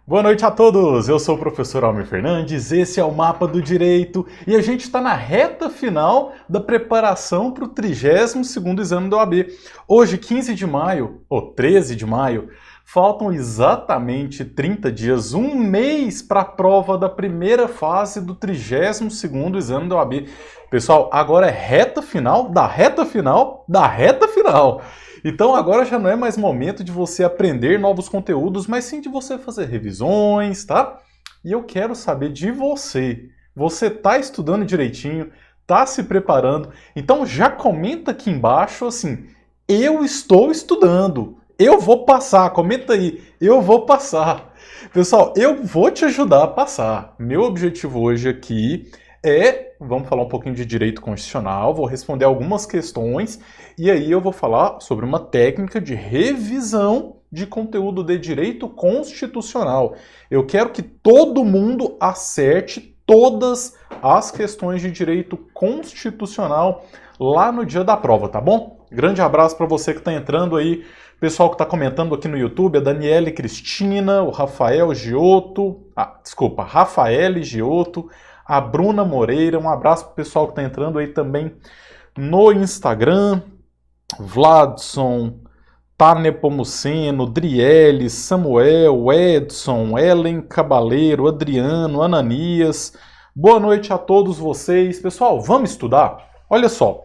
Boa noite a todos, eu sou o professor Almir Fernandes, esse é o Mapa do Direito e a gente está na reta final da preparação para o 32º exame da OAB. Hoje, 15 de maio, ou 13 de maio, faltam exatamente 30 dias, um mês para a prova da primeira fase do 32º exame da OAB. Pessoal, agora é reta final da reta final da reta final. Então agora já não é mais momento de você aprender novos conteúdos, mas sim de você fazer revisões, tá? E eu quero saber de você. Você tá estudando direitinho? Tá se preparando? Então já comenta aqui embaixo assim, eu estou estudando, eu vou passar, comenta aí, eu vou passar. Pessoal, eu vou te ajudar a passar. Meu objetivo hoje aqui vamos falar um pouquinho de direito constitucional, vou responder algumas questões e aí eu vou falar sobre uma técnica de revisão de conteúdo de direito constitucional. Eu quero que todo mundo acerte todas as questões de direito constitucional lá no dia da prova, tá bom? Grande abraço para você que está entrando aí, pessoal que está comentando aqui no YouTube, a Daniele Cristina, o Rafael Giotto, Rafael Giotto, a Bruna Moreira, um abraço pro pessoal que está entrando aí também no Instagram, Vladson, Tânia Pomuceno, Driele, Samuel, Edson, Ellen Cabaleiro, Adriano, Ananias. Boa noite a todos vocês. Pessoal, vamos estudar? Olha só,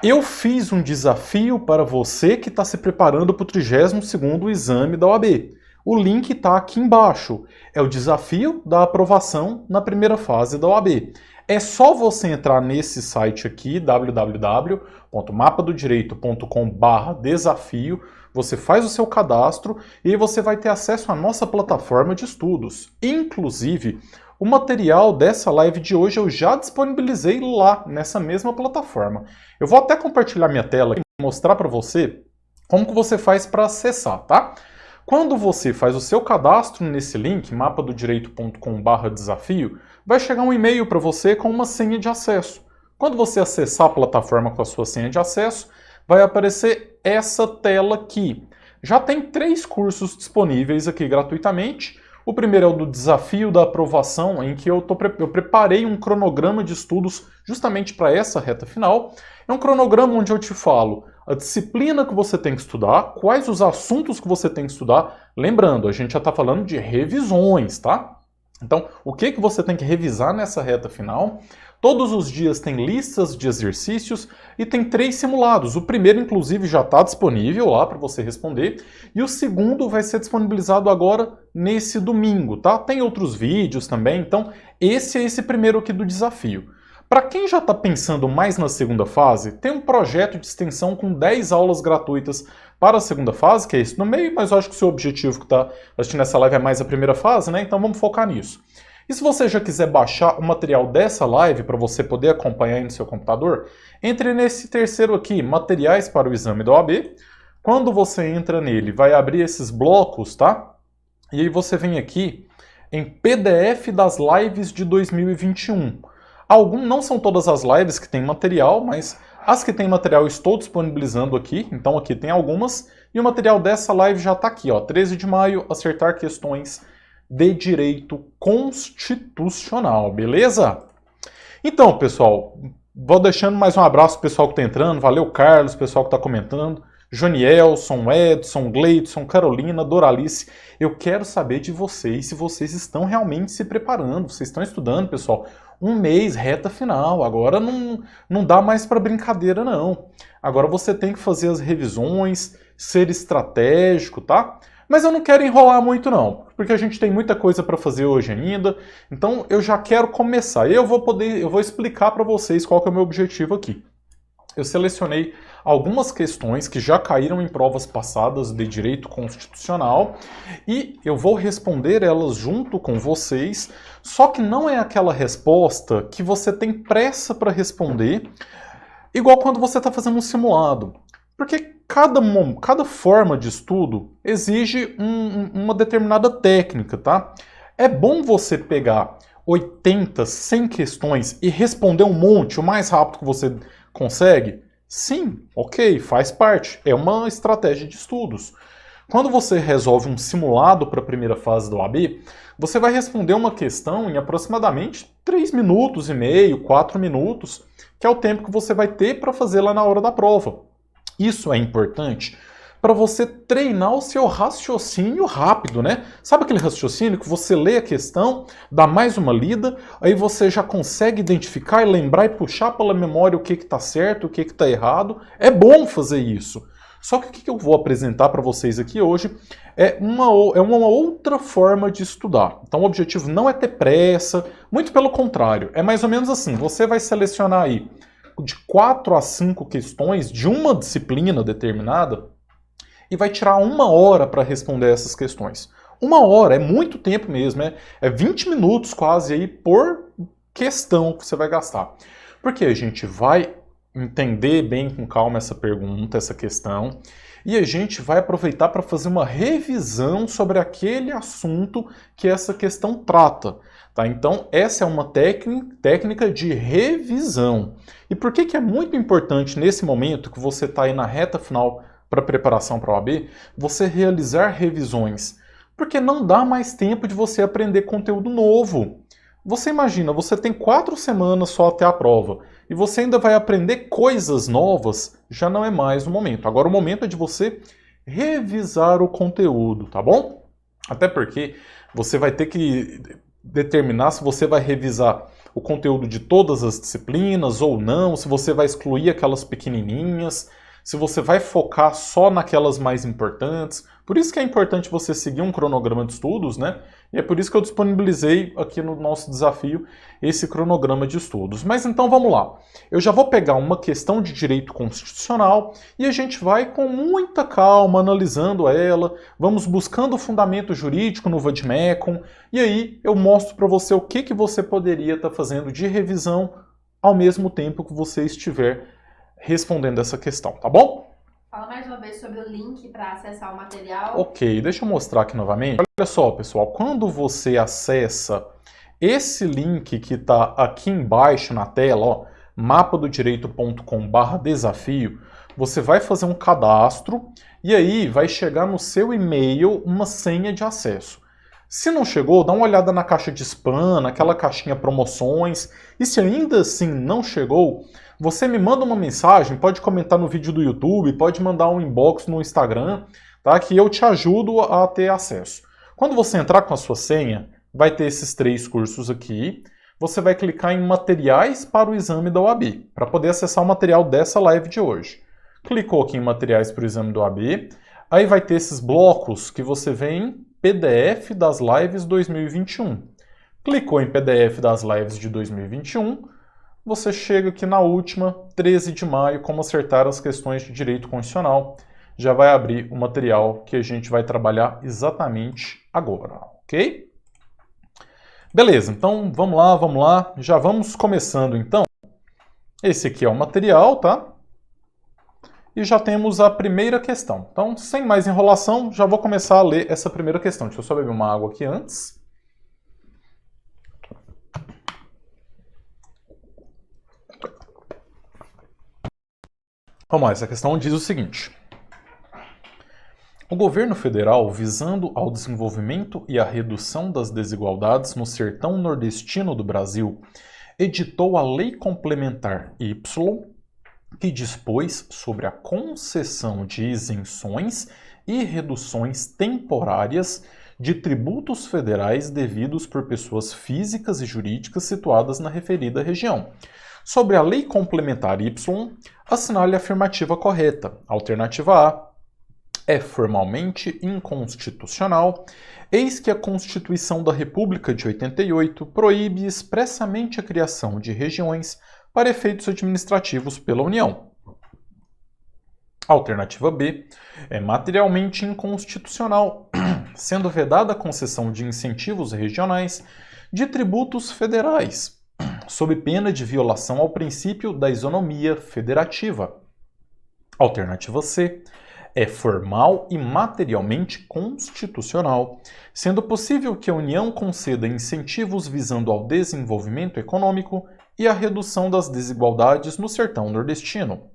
eu fiz um desafio para você que está se preparando para o 32º exame da OAB. O link está aqui embaixo. É o desafio da aprovação na primeira fase da OAB. É só você entrar nesse site aqui, www.mapadodireito.com/desafio. Você faz o seu cadastro e aí você vai ter acesso à nossa plataforma de estudos. Inclusive, o material dessa live de hoje eu já disponibilizei lá, nessa mesma plataforma. Eu vou até compartilhar minha tela e mostrar para você como que você faz para acessar, tá? Quando você faz o seu cadastro nesse link, mapadodireito.com/desafio, vai chegar um e-mail para você com uma senha de acesso. Quando você acessar a plataforma com a sua senha de acesso, vai aparecer essa tela aqui. Já tem 3 cursos disponíveis aqui gratuitamente. O primeiro é o do desafio da aprovação, em que eu preparei um cronograma de estudos justamente para essa reta final. É um cronograma onde eu te falo a disciplina que você tem que estudar, quais os assuntos que você tem que estudar. Lembrando, a gente já está falando de revisões, tá? Então, o que você tem que revisar nessa reta final? Todos os dias tem listas de exercícios e tem 3 simulados. O primeiro, inclusive, já está disponível lá para você responder. E o segundo vai ser disponibilizado agora nesse domingo, tá? Tem outros vídeos também, então esse é esse primeiro aqui do desafio. Para quem já está pensando mais na segunda fase, tem um projeto de extensão com 10 aulas gratuitas para a segunda fase, que é esse no meio, mas eu acho que o seu objetivo que está assistindo essa live é mais a primeira fase, né? Então vamos focar nisso. E se você já quiser baixar o material dessa live para você poder acompanhar aí no seu computador, entre nesse terceiro aqui, Materiais para o Exame da OAB. Quando você entra nele, vai abrir esses blocos, tá? E aí você vem aqui em PDF das lives de 2021. Não são todas as lives que têm material, mas as que têm material eu estou disponibilizando aqui. Então aqui tem algumas. E o material dessa live já está aqui, ó, 13 de maio, acertar questões de direito constitucional, beleza? Então, pessoal, vou deixando mais um abraço pro pessoal que está entrando. Valeu, Carlos, pessoal que está comentando. Jonielson, Edson, Gleidson, Carolina, Doralice. Eu quero saber de vocês se vocês estão realmente se preparando. Vocês estão estudando, pessoal. Um mês, reta final. Agora não dá mais para brincadeira, não. Agora você tem que fazer as revisões, ser estratégico, tá? Mas eu não quero enrolar muito, não. Porque a gente tem muita coisa para fazer hoje ainda. Então eu já quero começar. Eu vou explicar para vocês qual que é o meu objetivo aqui. Eu selecionei algumas questões que já caíram em provas passadas de direito constitucional e eu vou responder elas junto com vocês, só que não é aquela resposta que você tem pressa para responder, igual quando você está fazendo um simulado. Porque cada forma de estudo exige uma determinada técnica, tá? É bom você pegar 80, 100 questões e responder um monte o mais rápido que você consegue? Sim, ok, faz parte. É uma estratégia de estudos. Quando você resolve um simulado para a primeira fase da OAB, você vai responder uma questão em aproximadamente 3 minutos e meio, 4 minutos, que é o tempo que você vai ter para fazer lá na hora da prova. Isso é importante para você treinar o seu raciocínio rápido, né? Sabe aquele raciocínio que você lê a questão, dá mais uma lida, aí você já consegue identificar e lembrar e puxar pela memória o que está certo, o que está errado? É bom fazer isso. Só que o que eu vou apresentar para vocês aqui hoje é uma outra forma de estudar. Então o objetivo não é ter pressa, muito pelo contrário. É mais ou menos assim, você vai selecionar aí de 4 a 5 questões de uma disciplina determinada e vai tirar 1 hora para responder essas questões. 1 hora, é muito tempo mesmo, é 20 minutos quase aí por questão que você vai gastar. Porque a gente vai entender bem com calma essa pergunta, essa questão, e a gente vai aproveitar para fazer uma revisão sobre aquele assunto que essa questão trata. Tá? Então, essa é uma técnica de revisão. E por que é muito importante nesse momento que você está aí na reta final para preparação para a OAB, você realizar revisões? Porque não dá mais tempo de você aprender conteúdo novo. Você imagina, você tem 4 semanas só até a prova e você ainda vai aprender coisas novas, já não é mais o momento. Agora o momento é de você revisar o conteúdo, tá bom? Até porque você vai ter que determinar se você vai revisar o conteúdo de todas as disciplinas ou não, se você vai excluir aquelas pequenininhas, se você vai focar só naquelas mais importantes. Por isso que é importante você seguir um cronograma de estudos, né? E é por isso que eu disponibilizei aqui no nosso desafio esse cronograma de estudos. Mas então vamos lá. Eu já vou pegar uma questão de direito constitucional e a gente vai com muita calma analisando ela, vamos buscando o fundamento jurídico no vade-mecum e aí eu mostro para você o que você poderia estar fazendo de revisão ao mesmo tempo que você estiver respondendo essa questão, tá bom? Fala mais uma vez sobre o link para acessar o material. Ok, deixa eu mostrar aqui novamente. Olha só, pessoal, quando você acessa esse link que está aqui embaixo na tela, ó, mapadodireito.com/desafio, você vai fazer um cadastro e aí vai chegar no seu e-mail uma senha de acesso. Se não chegou, dá uma olhada na caixa de spam, naquela caixinha promoções, e se ainda assim não chegou, você me manda uma mensagem, pode comentar no vídeo do YouTube, pode mandar um inbox no Instagram, tá? Que eu te ajudo a ter acesso. Quando você entrar com a sua senha, vai ter esses 3 cursos aqui. Você vai clicar em materiais para o exame da OAB, para poder acessar o material dessa live de hoje. Clicou aqui em materiais para o exame da OAB, aí vai ter esses blocos que você vê em PDF das lives 2021. Clicou em PDF das lives de 2021, você chega aqui na última, 13 de maio, como acertar as questões de direito constitucional. Já vai abrir o material que a gente vai trabalhar exatamente agora, ok? Beleza, então vamos lá, já vamos começando então. Esse aqui é o material, tá? E já temos a primeira questão. Então, sem mais enrolação, já vou começar a ler essa primeira questão. Deixa eu só beber uma água aqui antes. Vamos lá, essa questão diz o seguinte. O governo federal, visando ao desenvolvimento e à redução das desigualdades no sertão nordestino do Brasil, editou a Lei Complementar Y, que dispôs sobre a concessão de isenções e reduções temporárias de tributos federais devidos por pessoas físicas e jurídicas situadas na referida região. Sobre a Lei Complementar Y, assinale a afirmativa correta. Alternativa A. É formalmente inconstitucional, eis que a Constituição da República de 88 proíbe expressamente a criação de regiões para efeitos administrativos pela União. Alternativa B. É materialmente inconstitucional, sendo vedada a concessão de incentivos regionais de tributos federais, sob pena de violação ao princípio da isonomia federativa. Alternativa C. É formal e materialmente constitucional, sendo possível que a União conceda incentivos visando ao desenvolvimento econômico e à redução das desigualdades no sertão nordestino.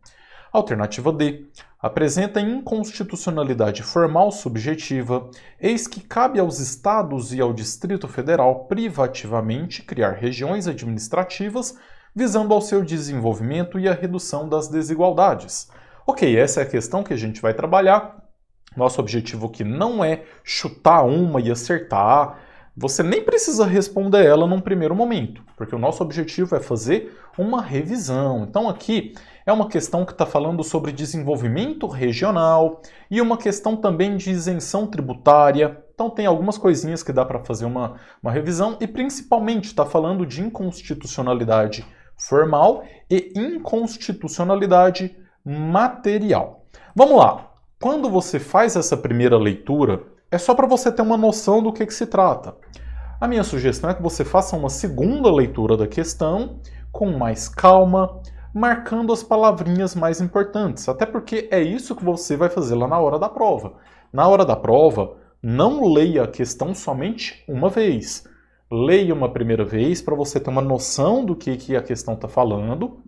Alternativa D. Apresenta inconstitucionalidade formal subjetiva, eis que cabe aos Estados e ao Distrito Federal privativamente criar regiões administrativas visando ao seu desenvolvimento e à redução das desigualdades. Ok, essa é a questão que a gente vai trabalhar. Nosso objetivo aqui não é chutar uma e acertar. Você nem precisa responder ela num primeiro momento, porque o nosso objetivo é fazer uma revisão. Então aqui é uma questão que está falando sobre desenvolvimento regional e uma questão também de isenção tributária. Então tem algumas coisinhas que dá para fazer uma revisão e principalmente está falando de inconstitucionalidade formal e inconstitucionalidade material. Vamos lá. Quando você faz essa primeira leitura, é só para você ter uma noção do que se trata. A minha sugestão é que você faça uma segunda leitura da questão com mais calma, marcando as palavrinhas mais importantes, até porque é isso que você vai fazer lá na hora da prova. Na hora da prova, não leia a questão somente uma vez. Leia uma primeira vez para você ter uma noção do que a questão está falando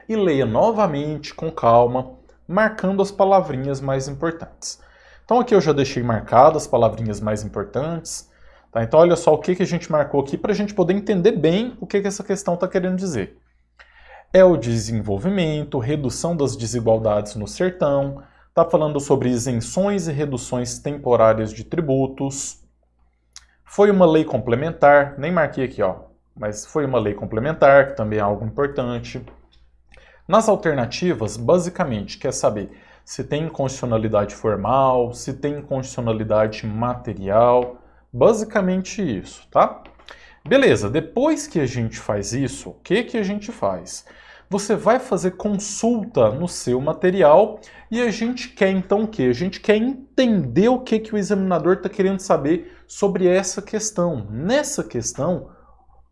e leia novamente com calma, marcando as palavrinhas mais importantes. Então aqui eu já deixei marcadas as palavrinhas mais importantes. Tá? Então olha só o que a gente marcou aqui para a gente poder entender bem o que essa questão está querendo dizer. É o desenvolvimento, redução das desigualdades no sertão, está falando sobre isenções e reduções temporárias de tributos. Foi uma lei complementar, nem marquei aqui, ó, mas foi uma lei complementar, que também é algo importante. Nas alternativas, basicamente, quer saber se tem inconstitucionalidade formal, se tem inconstitucionalidade material, basicamente isso, tá? Beleza, depois que a gente faz isso, o que a gente faz? Você vai fazer consulta no seu material e a gente quer então o quê? A gente quer entender o que o examinador está querendo saber sobre essa questão. Nessa questão,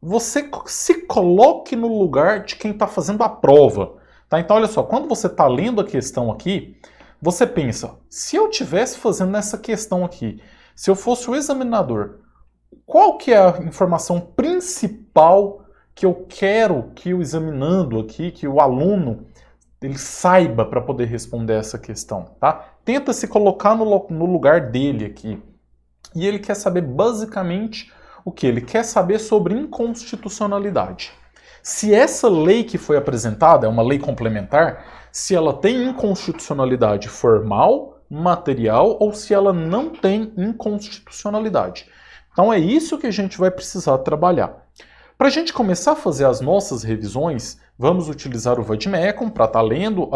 você se coloque no lugar de quem está fazendo a prova. Tá? Então, olha só, quando você está lendo a questão aqui, você pensa, se eu estivesse fazendo essa questão aqui, se eu fosse o examinador, qual que é a informação principal que eu quero que o examinando aqui, que o aluno, ele saiba para poder responder essa questão, tá? Tenta se colocar no lugar dele aqui. E ele quer saber basicamente o que? Ele quer saber sobre inconstitucionalidade. Se essa lei que foi apresentada é uma lei complementar, se ela tem inconstitucionalidade formal, material, ou se ela não tem inconstitucionalidade. Então é isso que a gente vai precisar trabalhar. Para a gente começar a fazer as nossas revisões, vamos utilizar o Vademecum para estar lendo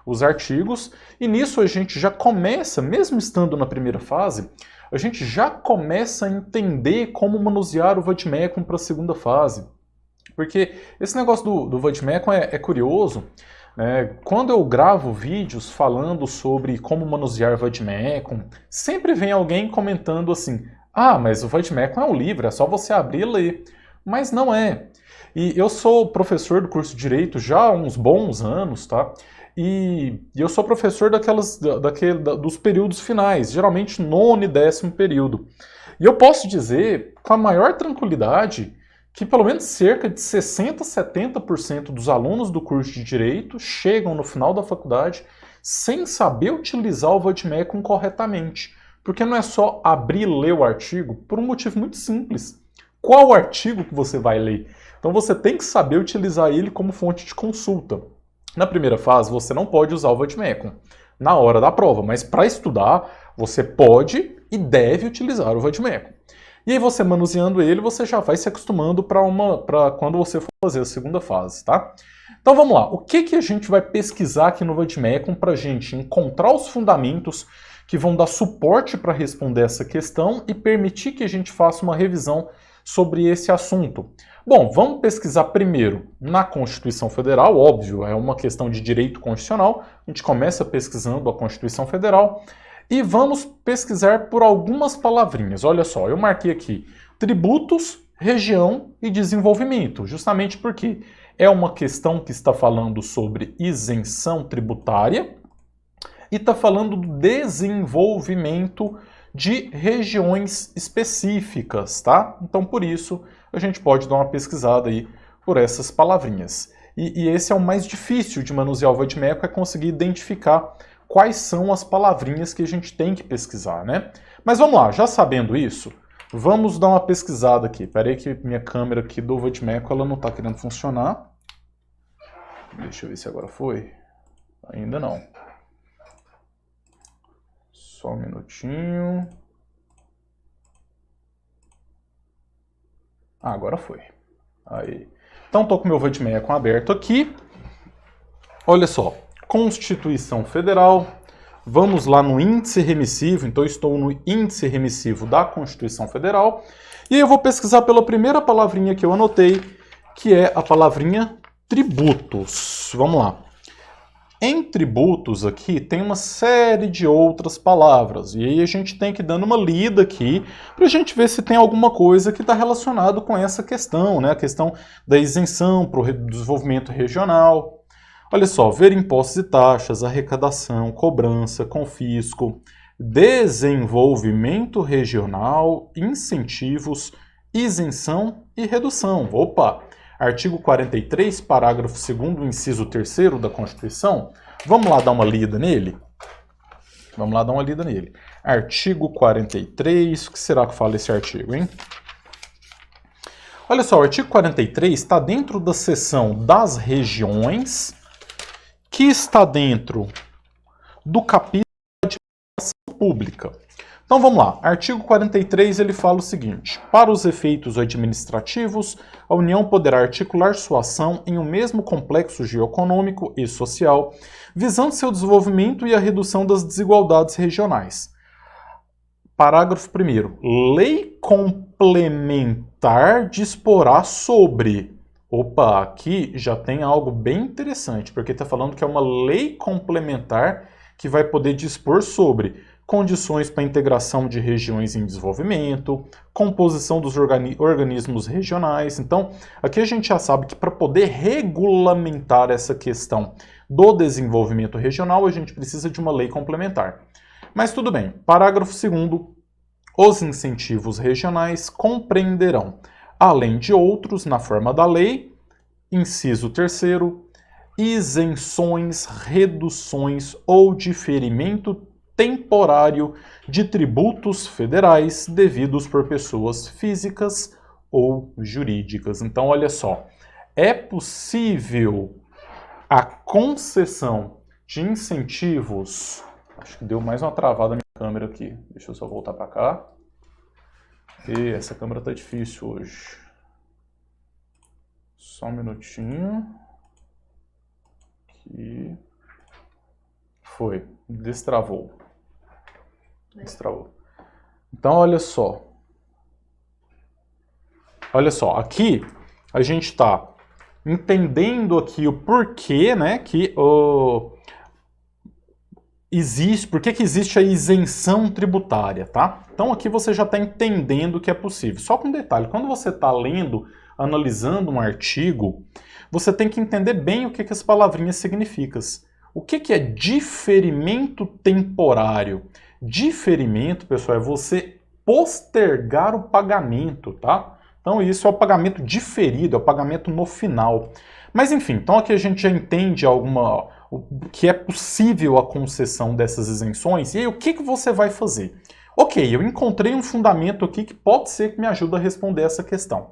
os artigos, e nisso a gente já começa, mesmo estando na primeira fase, a gente já começa a entender como manusear o Vademecum para a segunda fase. Porque esse negócio do Vademecum é curioso, né? Quando eu gravo vídeos falando sobre como manusear Vademecum, sempre vem alguém comentando assim, ah, mas o Vademecum é um livro, é só você abrir e ler. Mas não é. E eu sou professor do curso de Direito já há uns bons anos, tá? E eu sou professor dos períodos finais, geralmente 9º e 10º período. E eu posso dizer com a maior tranquilidade que pelo menos cerca de 60% a 70% dos alunos do curso de Direito chegam no final da faculdade sem saber utilizar o Vademecum corretamente. Porque não é só abrir e ler o artigo por um motivo muito simples. Qual artigo que você vai ler? Então você tem que saber utilizar ele como fonte de consulta. Na primeira fase, você não pode usar o Vademecum na hora da prova, mas para estudar, você pode e deve utilizar o Vademecum. E aí você manuseando ele, você já vai se acostumando para quando você for fazer a segunda fase, tá? Então vamos lá, o que a gente vai pesquisar aqui no Vademecum para a gente encontrar os fundamentos que vão dar suporte para responder essa questão e permitir que a gente faça uma revisão sobre esse assunto? Bom, vamos pesquisar primeiro na Constituição Federal, óbvio, é uma questão de direito constitucional, a gente começa pesquisando a Constituição Federal e vamos pesquisar por algumas palavrinhas. Olha só, eu marquei aqui tributos, região e desenvolvimento, justamente porque é uma questão que está falando sobre isenção tributária e está falando do desenvolvimento de regiões específicas, tá? Então, por isso, a gente pode dar uma pesquisada aí por essas palavrinhas. E esse é o mais difícil de manusear o vadimeco, é conseguir identificar quais são as palavrinhas que a gente tem que pesquisar, né? Mas vamos lá, já sabendo isso, vamos dar uma pesquisada aqui. Espera aí que minha câmera aqui do vadimeco ela não está querendo funcionar. Deixa eu ver se agora foi. Ainda não. Só um minutinho. Ah, agora foi. Aí. Então estou com o meu vadimeco aberto aqui. Olha só. Constituição Federal. Vamos lá no índice remissivo. Então estou no índice remissivo da Constituição Federal. E aí eu vou pesquisar pela primeira palavrinha que eu anotei, que é a palavrinha tributos. Vamos lá. Em tributos aqui tem uma série de outras palavras, e aí a gente tem que ir dando uma lida aqui para a gente ver se tem alguma coisa que está relacionado com essa questão, né? A questão da isenção para o desenvolvimento regional. Olha só, ver impostos e taxas, arrecadação, cobrança, confisco, desenvolvimento regional, incentivos, isenção e redução. Opa! Artigo 43, parágrafo 2º, inciso 3º da Constituição. Vamos lá dar uma lida nele? Vamos lá dar uma lida nele. Artigo 43, o que será que fala esse artigo, hein? Olha só, o artigo 43 está dentro da seção das regiões, que está dentro do capítulo da administração pública. Então vamos lá, artigo 43 ele fala o seguinte: para os efeitos administrativos, a União poderá articular sua ação em um mesmo complexo geoeconômico e social, visando seu desenvolvimento e a redução das desigualdades regionais. Parágrafo 1º. Lei complementar disporá sobre... Opa, aqui já tem algo bem interessante, porque está falando que é uma lei complementar que vai poder dispor sobre condições para a integração de regiões em desenvolvimento, composição dos organismos regionais. Então, aqui a gente já sabe que para poder regulamentar essa questão do desenvolvimento regional, a gente precisa de uma lei complementar. Mas tudo bem. Parágrafo 2º. Os incentivos regionais compreenderão, além de outros, na forma da lei, inciso 3º, isenções, reduções ou diferimento temporário de tributos federais devidos por pessoas físicas ou jurídicas. Então, olha só, é possível a concessão de incentivos... Acho que deu mais uma travada na minha câmera aqui. Deixa eu só voltar para cá. E essa câmera tá difícil hoje. Só um minutinho. Aqui. Foi. Destravou. Então, olha só. Olha só, aqui a gente está entendendo aqui o porquê, né, que existe, por que existe a isenção tributária, tá? Então aqui você já está entendendo que é possível. Só com um detalhe, quando você está lendo, analisando um artigo, você tem que entender bem o que as palavrinhas significam. O que é diferimento temporário? Diferimento, pessoal, é você postergar o pagamento, tá? Então isso é o pagamento diferido, é o pagamento no final. Mas enfim, então aqui a gente já entende o que é possível a concessão dessas isenções. E aí o que você vai fazer? Ok, eu encontrei um fundamento aqui que pode ser que me ajude a responder essa questão.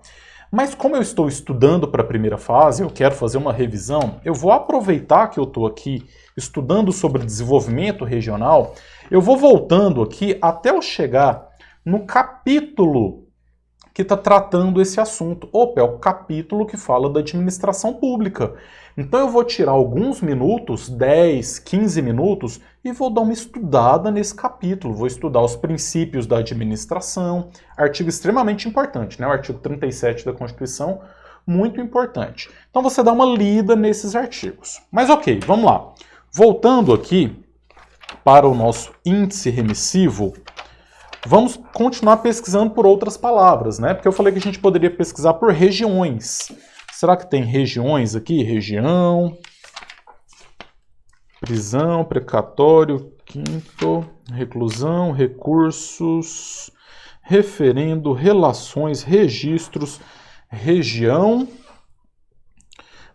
Mas como eu estou estudando para a primeira fase, eu quero fazer uma revisão, eu vou aproveitar que eu estou aqui estudando sobre desenvolvimento regional, eu vou voltando aqui até eu chegar no capítulo que está tratando esse assunto. Opa, é o capítulo que fala da administração pública. Então eu vou tirar alguns minutos, 10, 15 minutos, e vou dar uma estudada nesse capítulo. Vou estudar os princípios da administração, artigo extremamente importante, né? O artigo 37 da Constituição, muito importante. Então você dá uma lida nesses artigos. Mas ok, vamos lá. Voltando aqui para o nosso índice remissivo, vamos continuar pesquisando por outras palavras, né? Porque eu falei que a gente poderia pesquisar por regiões. Será que tem regiões aqui? Região, prisão, precatório, quinto, reclusão, recursos, referendo, relações, registros, região,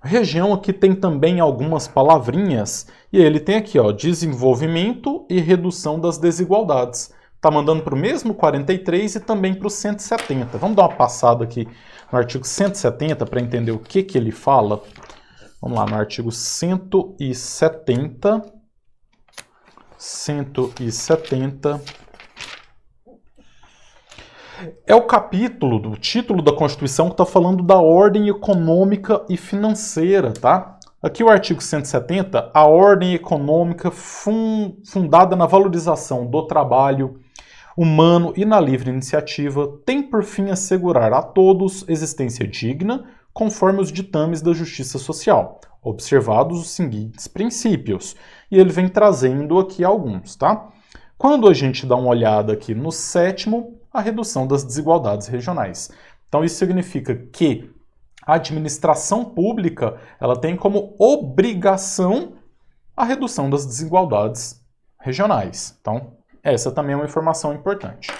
Região aqui tem também algumas palavrinhas, e ele tem aqui, ó, desenvolvimento e redução das desigualdades. Está mandando para o mesmo 43 e também para o 170. Vamos dar uma passada aqui no artigo 170 para entender o que ele fala. Vamos lá, no artigo 170. 170. É o capítulo do título da Constituição que está falando da ordem econômica e financeira, tá? Aqui o artigo 170, a ordem econômica fundada na valorização do trabalho humano e na livre iniciativa tem por fim assegurar a todos existência digna, conforme os ditames da justiça social, observados os seguintes princípios. E ele vem trazendo aqui alguns, tá? Quando a gente dá uma olhada aqui no 7º, a redução das desigualdades regionais. Então isso significa que a administração pública ela tem como obrigação a redução das desigualdades regionais. Então essa também é uma informação importante.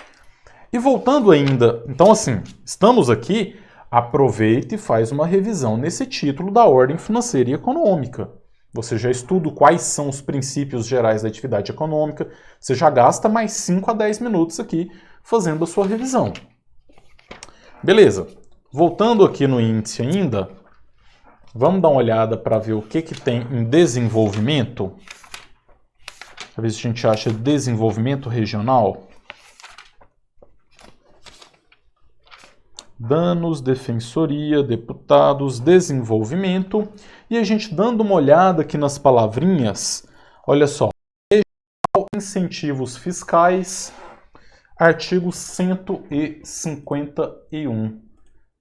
E voltando ainda, então assim, estamos aqui, aproveita e faz uma revisão nesse título da ordem financeira e econômica. Você já estuda quais são os princípios gerais da atividade econômica, você já gasta mais 5 a 10 minutos aqui fazendo a sua revisão. Beleza. Voltando aqui no índice ainda, vamos dar uma olhada para ver o que tem em desenvolvimento. Para ver se a gente acha desenvolvimento regional. Danos, defensoria, deputados, desenvolvimento. E a gente dando uma olhada aqui nas palavrinhas, olha só. Incentivos fiscais, artigo 151.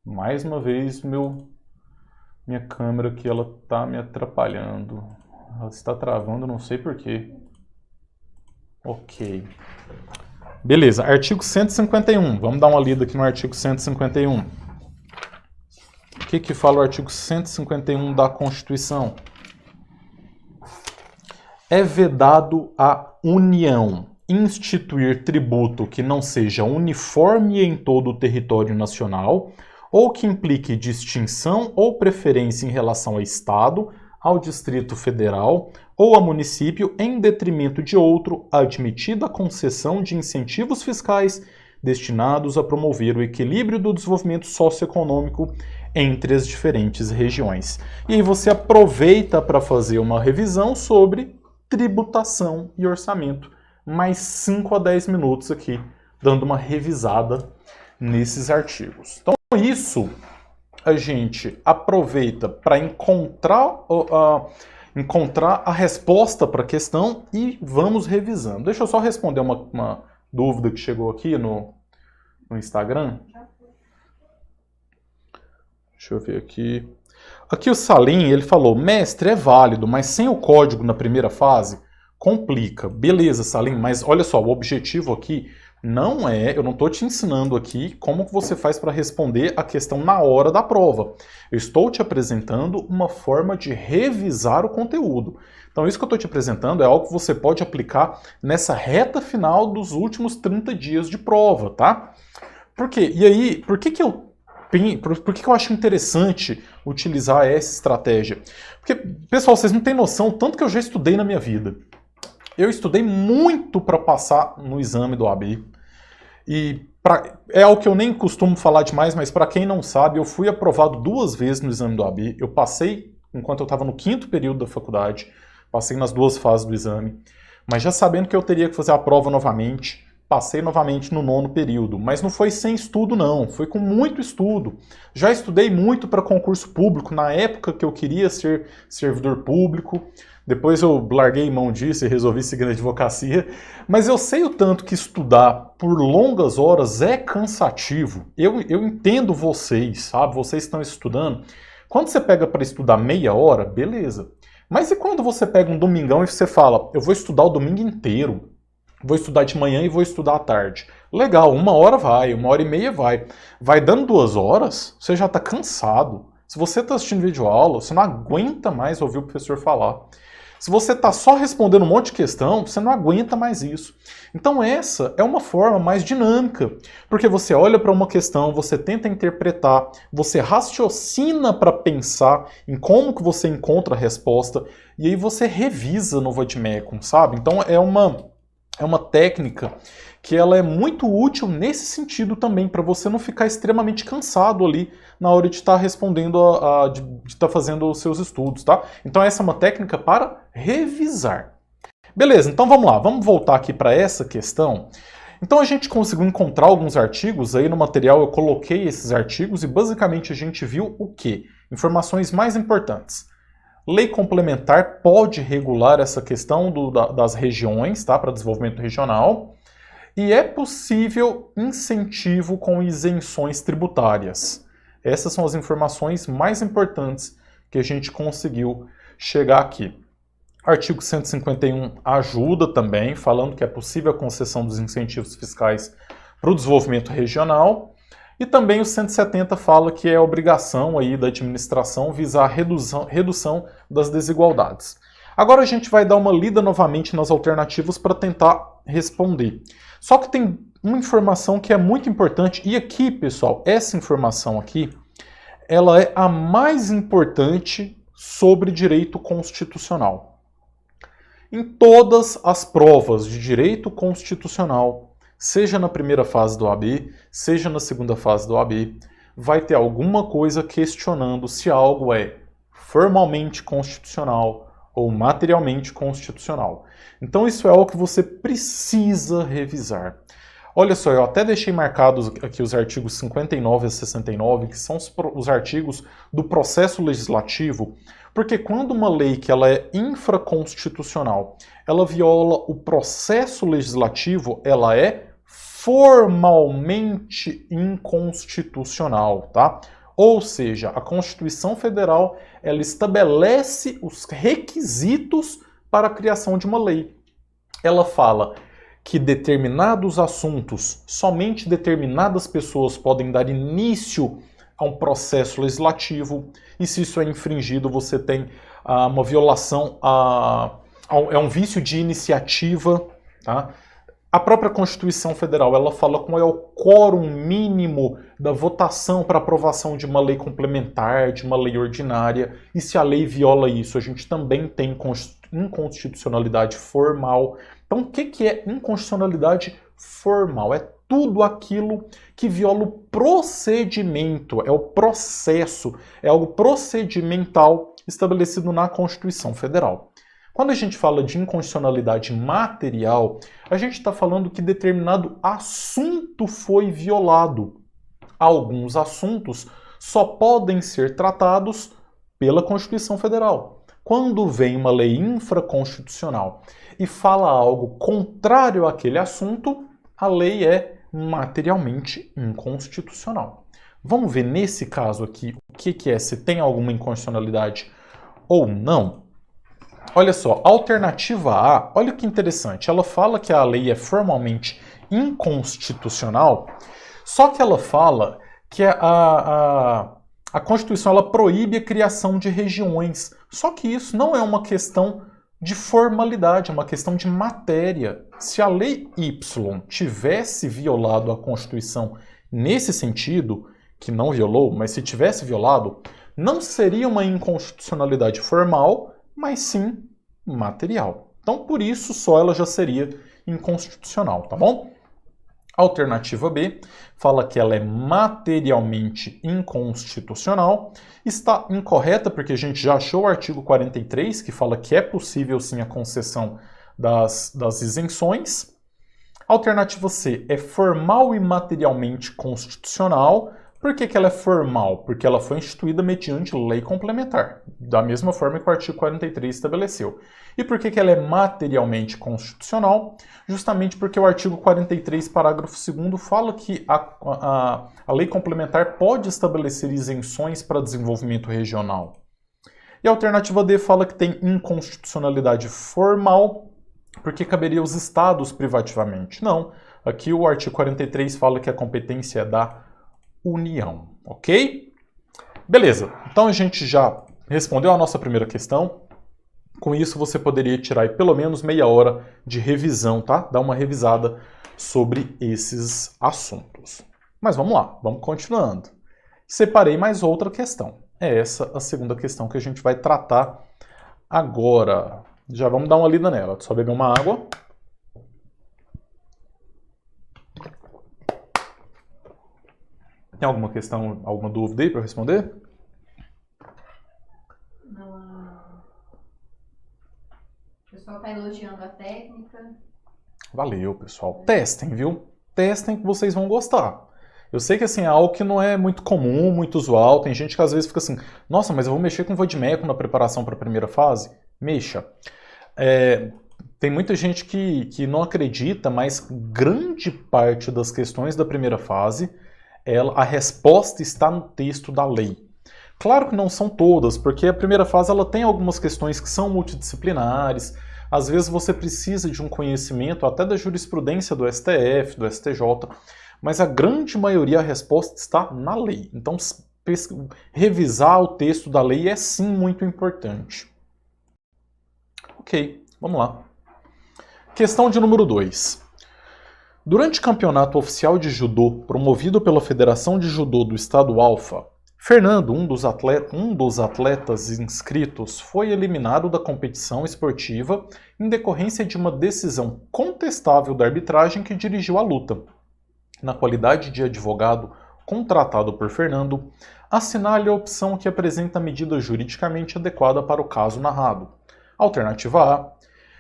Mais uma vez, minha câmera aqui, ela está me atrapalhando. Ela está travando, não sei porquê. Ok. Beleza, artigo 151. Vamos dar uma lida aqui no artigo 151. O que fala o artigo 151 da Constituição? É vedado à União instituir tributo que não seja uniforme em todo o território nacional ou que implique distinção ou preferência em relação ao Estado, ao Distrito Federal ou a município em detrimento de outro, admitida a concessão de incentivos fiscais destinados a promover o equilíbrio do desenvolvimento socioeconômico entre as diferentes regiões. E aí você aproveita para fazer uma revisão sobre tributação e orçamento. Mais 5 a 10 minutos aqui, dando uma revisada nesses artigos. Então, isso a gente aproveita para encontrar a resposta para a questão e vamos revisando. Deixa eu só responder uma dúvida que chegou aqui no Instagram. Deixa eu ver aqui. Aqui o Salim, ele falou, mestre, é válido, mas sem o código na primeira fase, complica. Beleza, Salim, mas olha só, o objetivo aqui não é, eu não estou te ensinando aqui como que você faz para responder a questão na hora da prova. Eu estou te apresentando uma forma de revisar o conteúdo. Então isso que eu estou te apresentando é algo que você pode aplicar nessa reta final dos últimos 30 dias de prova, tá? Por quê? E aí, por que eu acho interessante utilizar essa estratégia? Porque, pessoal, vocês não têm noção o tanto que eu já estudei na minha vida. Eu estudei muito para passar no exame do OAB. E é algo que eu nem costumo falar demais, mas para quem não sabe, eu fui aprovado 2 vezes no exame do OAB. Eu passei enquanto eu estava no 5º período da faculdade, passei nas 2 fases do exame, mas já sabendo que eu teria que fazer a prova novamente, passei novamente no 9º período. Mas não foi sem estudo não, foi com muito estudo. Já estudei muito para concurso público, na época que eu queria ser servidor público. Depois eu larguei mão disso e resolvi seguir na advocacia. Mas eu sei o tanto que estudar por longas horas é cansativo. Eu entendo vocês, sabe? Vocês estão estudando. Quando você pega para estudar meia hora, beleza. Mas e quando você pega um domingão e você fala, eu vou estudar o domingo inteiro, vou estudar de manhã e vou estudar à tarde. Legal, 1 hora vai, 1h30 vai. Vai dando 2 horas, você já está cansado. Se você está assistindo videoaula, você não aguenta mais ouvir o professor falar. Se você está só respondendo um monte de questão, você não aguenta mais isso. Então essa é uma forma mais dinâmica, porque você olha para uma questão, você tenta interpretar, você raciocina para pensar em como que você encontra a resposta, e aí você revisa no vademecum, sabe? Então é uma técnica que ela é muito útil nesse sentido também, para você não ficar extremamente cansado ali na hora de estar respondendo, de estar fazendo os seus estudos, tá? Então essa é uma técnica para revisar. Beleza, então vamos lá, vamos voltar aqui para essa questão. Então a gente conseguiu encontrar alguns artigos, aí no material eu coloquei esses artigos e basicamente a gente viu o quê? Informações mais importantes. Lei complementar pode regular essa questão das regiões, tá, para desenvolvimento regional. E é possível incentivo com isenções tributárias. Essas são as informações mais importantes que a gente conseguiu chegar aqui. Artigo 151 ajuda também, falando que é possível a concessão dos incentivos fiscais para o desenvolvimento regional. E também o 170 fala que é obrigação aí da administração visar a redução das desigualdades. Agora a gente vai dar uma lida novamente nas alternativas para tentar responder. Só que tem uma informação que é muito importante, e aqui, pessoal, essa informação aqui, ela é a mais importante sobre direito constitucional. Em todas as provas de direito constitucional, seja na primeira fase do OAB, seja na segunda fase do OAB, vai ter alguma coisa questionando se algo é formalmente constitucional ou materialmente constitucional. Então isso é algo que você precisa revisar. Olha só, eu até deixei marcados aqui os artigos 59 a 69, que são os artigos do processo legislativo, porque quando uma lei que ela é infraconstitucional, ela viola o processo legislativo, ela é formalmente inconstitucional, tá? Ou seja, a Constituição Federal ela estabelece os requisitos para a criação de uma lei. Ela fala que determinados assuntos, somente determinadas pessoas podem dar início a um processo legislativo, e se isso é infringido, você tem uma violação, é um vício de iniciativa, tá? A própria Constituição Federal, ela fala qual é o quórum mínimo da votação para aprovação de uma lei complementar, de uma lei ordinária, e se a lei viola isso, a gente também tem inconstitucionalidade formal. Então, o que é inconstitucionalidade formal? É tudo aquilo que viola o procedimento, é o processo, é algo procedimental estabelecido na Constituição Federal. Quando a gente fala de inconstitucionalidade material, a gente está falando que determinado assunto foi violado. Alguns assuntos só podem ser tratados pela Constituição Federal. Quando vem uma lei infraconstitucional e fala algo contrário àquele assunto, a lei é materialmente inconstitucional. Vamos ver nesse caso aqui o que é, se tem alguma inconstitucionalidade ou não. Olha só, alternativa A, olha que interessante, ela fala que a lei é formalmente inconstitucional, só que ela fala que a Constituição ela proíbe a criação de regiões. Só que isso não é uma questão de formalidade, é uma questão de matéria. Se a lei Y tivesse violado a Constituição nesse sentido, que não violou, mas se tivesse violado, não seria uma inconstitucionalidade formal, mas sim material. Então, por isso, só ela já seria inconstitucional, tá bom? Alternativa B fala que ela é materialmente inconstitucional. Está incorreta porque a gente já achou o artigo 43, que fala que é possível sim a concessão das isenções. Alternativa C é formal e materialmente constitucional. Por que ela é formal? Porque ela foi instituída mediante lei complementar, da mesma forma que o artigo 43 estabeleceu. E por que ela é materialmente constitucional? Justamente porque o artigo 43, parágrafo 2º, fala que a lei complementar pode estabelecer isenções para desenvolvimento regional. E a alternativa D fala que tem inconstitucionalidade formal, porque caberia aos estados privativamente. Não, aqui o artigo 43 fala que a competência é da União, ok? Beleza, então a gente já respondeu a nossa primeira questão, Com isso, você poderia tirar aí pelo menos meia hora de revisão, tá? Dar uma revisada sobre esses assuntos. Mas vamos lá, vamos continuando. Separei mais outra questão. É essa a segunda questão que a gente vai tratar agora. Já vamos dar uma lida nela. Só beber uma água. Tem alguma questão, alguma dúvida aí para eu responder? O pessoal está elogiando a técnica. Valeu, pessoal. Testem, viu? Testem que vocês vão gostar. Eu sei que assim, é algo que não é muito comum, muito usual. Tem gente que às vezes fica assim, nossa, mas eu vou mexer com vadimeco na preparação para a primeira fase? Mexa. Tem muita gente que não acredita, mas grande parte das questões da primeira fase, a resposta está no texto da lei. Claro que não são todas, porque a primeira fase ela tem algumas questões que são multidisciplinares. Às vezes você precisa de um conhecimento até da jurisprudência do STF, do STJ, mas a grande maioria a resposta está na lei. Então, revisar o texto da lei é sim muito importante. Ok, vamos lá. Questão de número 2. Durante o campeonato oficial de judô promovido pela Federação de Judô do Estado Alfa, Fernando, um dos atletas inscritos, foi eliminado da competição esportiva em decorrência de uma decisão contestável da arbitragem que dirigiu a luta. Na qualidade de advogado contratado por Fernando, assinale a opção que apresenta a medida juridicamente adequada para o caso narrado. Alternativa A.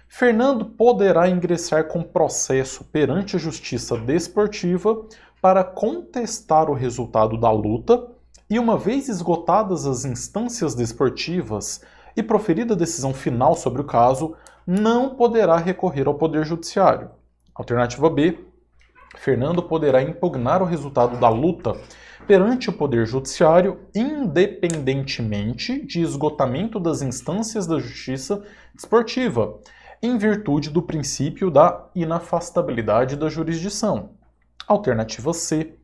Fernando poderá ingressar com processo perante a Justiça Desportiva para contestar o resultado da luta e, uma vez esgotadas as instâncias desportivas e proferida a decisão final sobre o caso, não poderá recorrer ao Poder Judiciário. Alternativa B. Fernando poderá impugnar o resultado da luta perante o Poder Judiciário, independentemente de esgotamento das instâncias da Justiça Desportiva, em virtude do princípio da inafastabilidade da jurisdição. Alternativa C.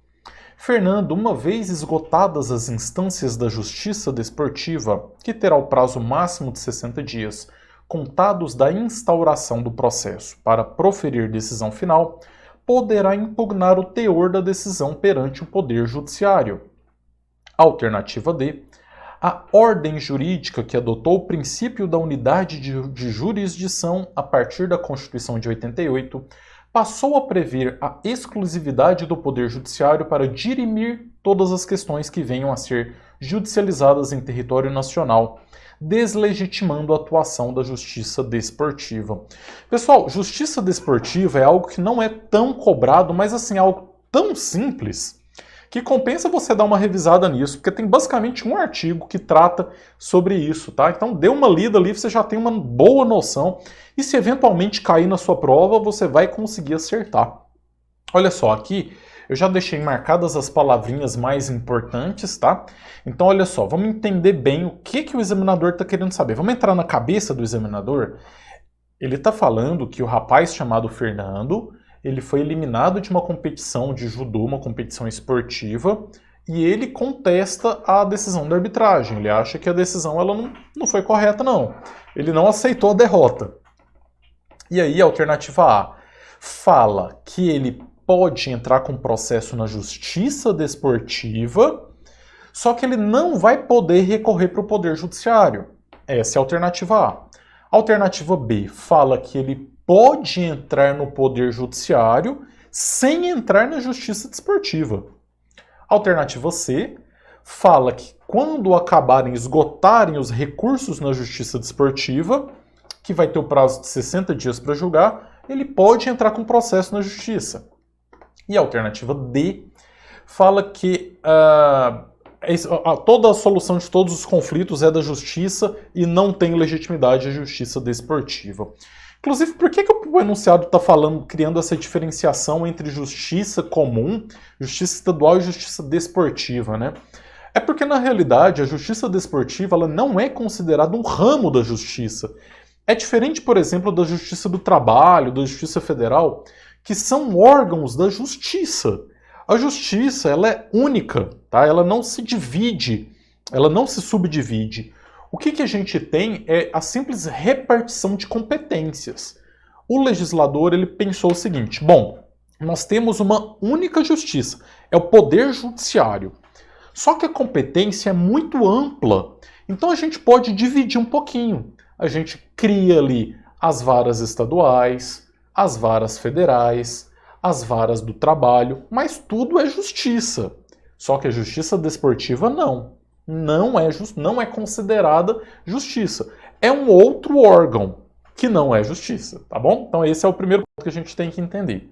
Fernando, uma vez esgotadas as instâncias da Justiça Desportiva, que terá o prazo máximo de 60 dias, contados da instauração do processo para proferir decisão final, poderá impugnar o teor da decisão perante o Poder Judiciário. Alternativa D. A ordem jurídica que adotou o princípio da unidade de jurisdição a partir da Constituição de 88 passou a prever a exclusividade do Poder Judiciário para dirimir todas as questões que venham a ser judicializadas em território nacional, deslegitimando a atuação da Justiça Desportiva. Pessoal, Justiça Desportiva é algo que não é tão cobrado, mas assim, algo tão simples que compensa você dar uma revisada nisso, porque tem basicamente um artigo que trata sobre isso, tá? Então dê uma lida ali, você já tem uma boa noção, e se eventualmente cair na sua prova, você vai conseguir acertar. Olha só, aqui eu já deixei marcadas as palavrinhas mais importantes, tá? Então olha só, vamos entender bem o que o examinador está querendo saber. Vamos entrar na cabeça do examinador? Ele está falando que o rapaz chamado Fernando, ele foi eliminado de uma competição de judô, uma competição esportiva, e ele contesta a decisão da arbitragem. Ele acha que a decisão ela não foi correta, não. Ele não aceitou a derrota. E aí, a alternativa A fala que ele pode entrar com processo na Justiça Desportiva, só que ele não vai poder recorrer para o Poder Judiciário. Essa é a alternativa A. A alternativa B fala que ele pode entrar no Poder Judiciário sem entrar na Justiça Desportiva. A alternativa C fala que quando esgotarem os recursos na Justiça Desportiva, que vai ter o prazo de 60 dias para julgar, ele pode entrar com processo na Justiça. E a alternativa D fala que toda a solução de todos os conflitos é da Justiça e não tem legitimidade a Justiça Desportiva. Inclusive, por que o enunciado está criando essa diferenciação entre justiça comum, justiça estadual e justiça desportiva, né? É porque, na realidade, a justiça desportiva ela não é considerada um ramo da justiça. É diferente, por exemplo, da justiça do trabalho, da justiça federal, que são órgãos da justiça. A justiça ela é única, tá? Ela não se divide, ela não se subdivide. O que a gente tem é a simples repartição de competências. O legislador ele pensou o seguinte: bom, nós temos uma única justiça, é o poder judiciário. Só que a competência é muito ampla, então a gente pode dividir um pouquinho. A gente cria ali as varas estaduais, as varas federais, as varas do trabalho, mas tudo é justiça. Só que a justiça desportiva não é considerada justiça. É um outro órgão que não é justiça, tá bom? Então esse é o primeiro ponto que a gente tem que entender.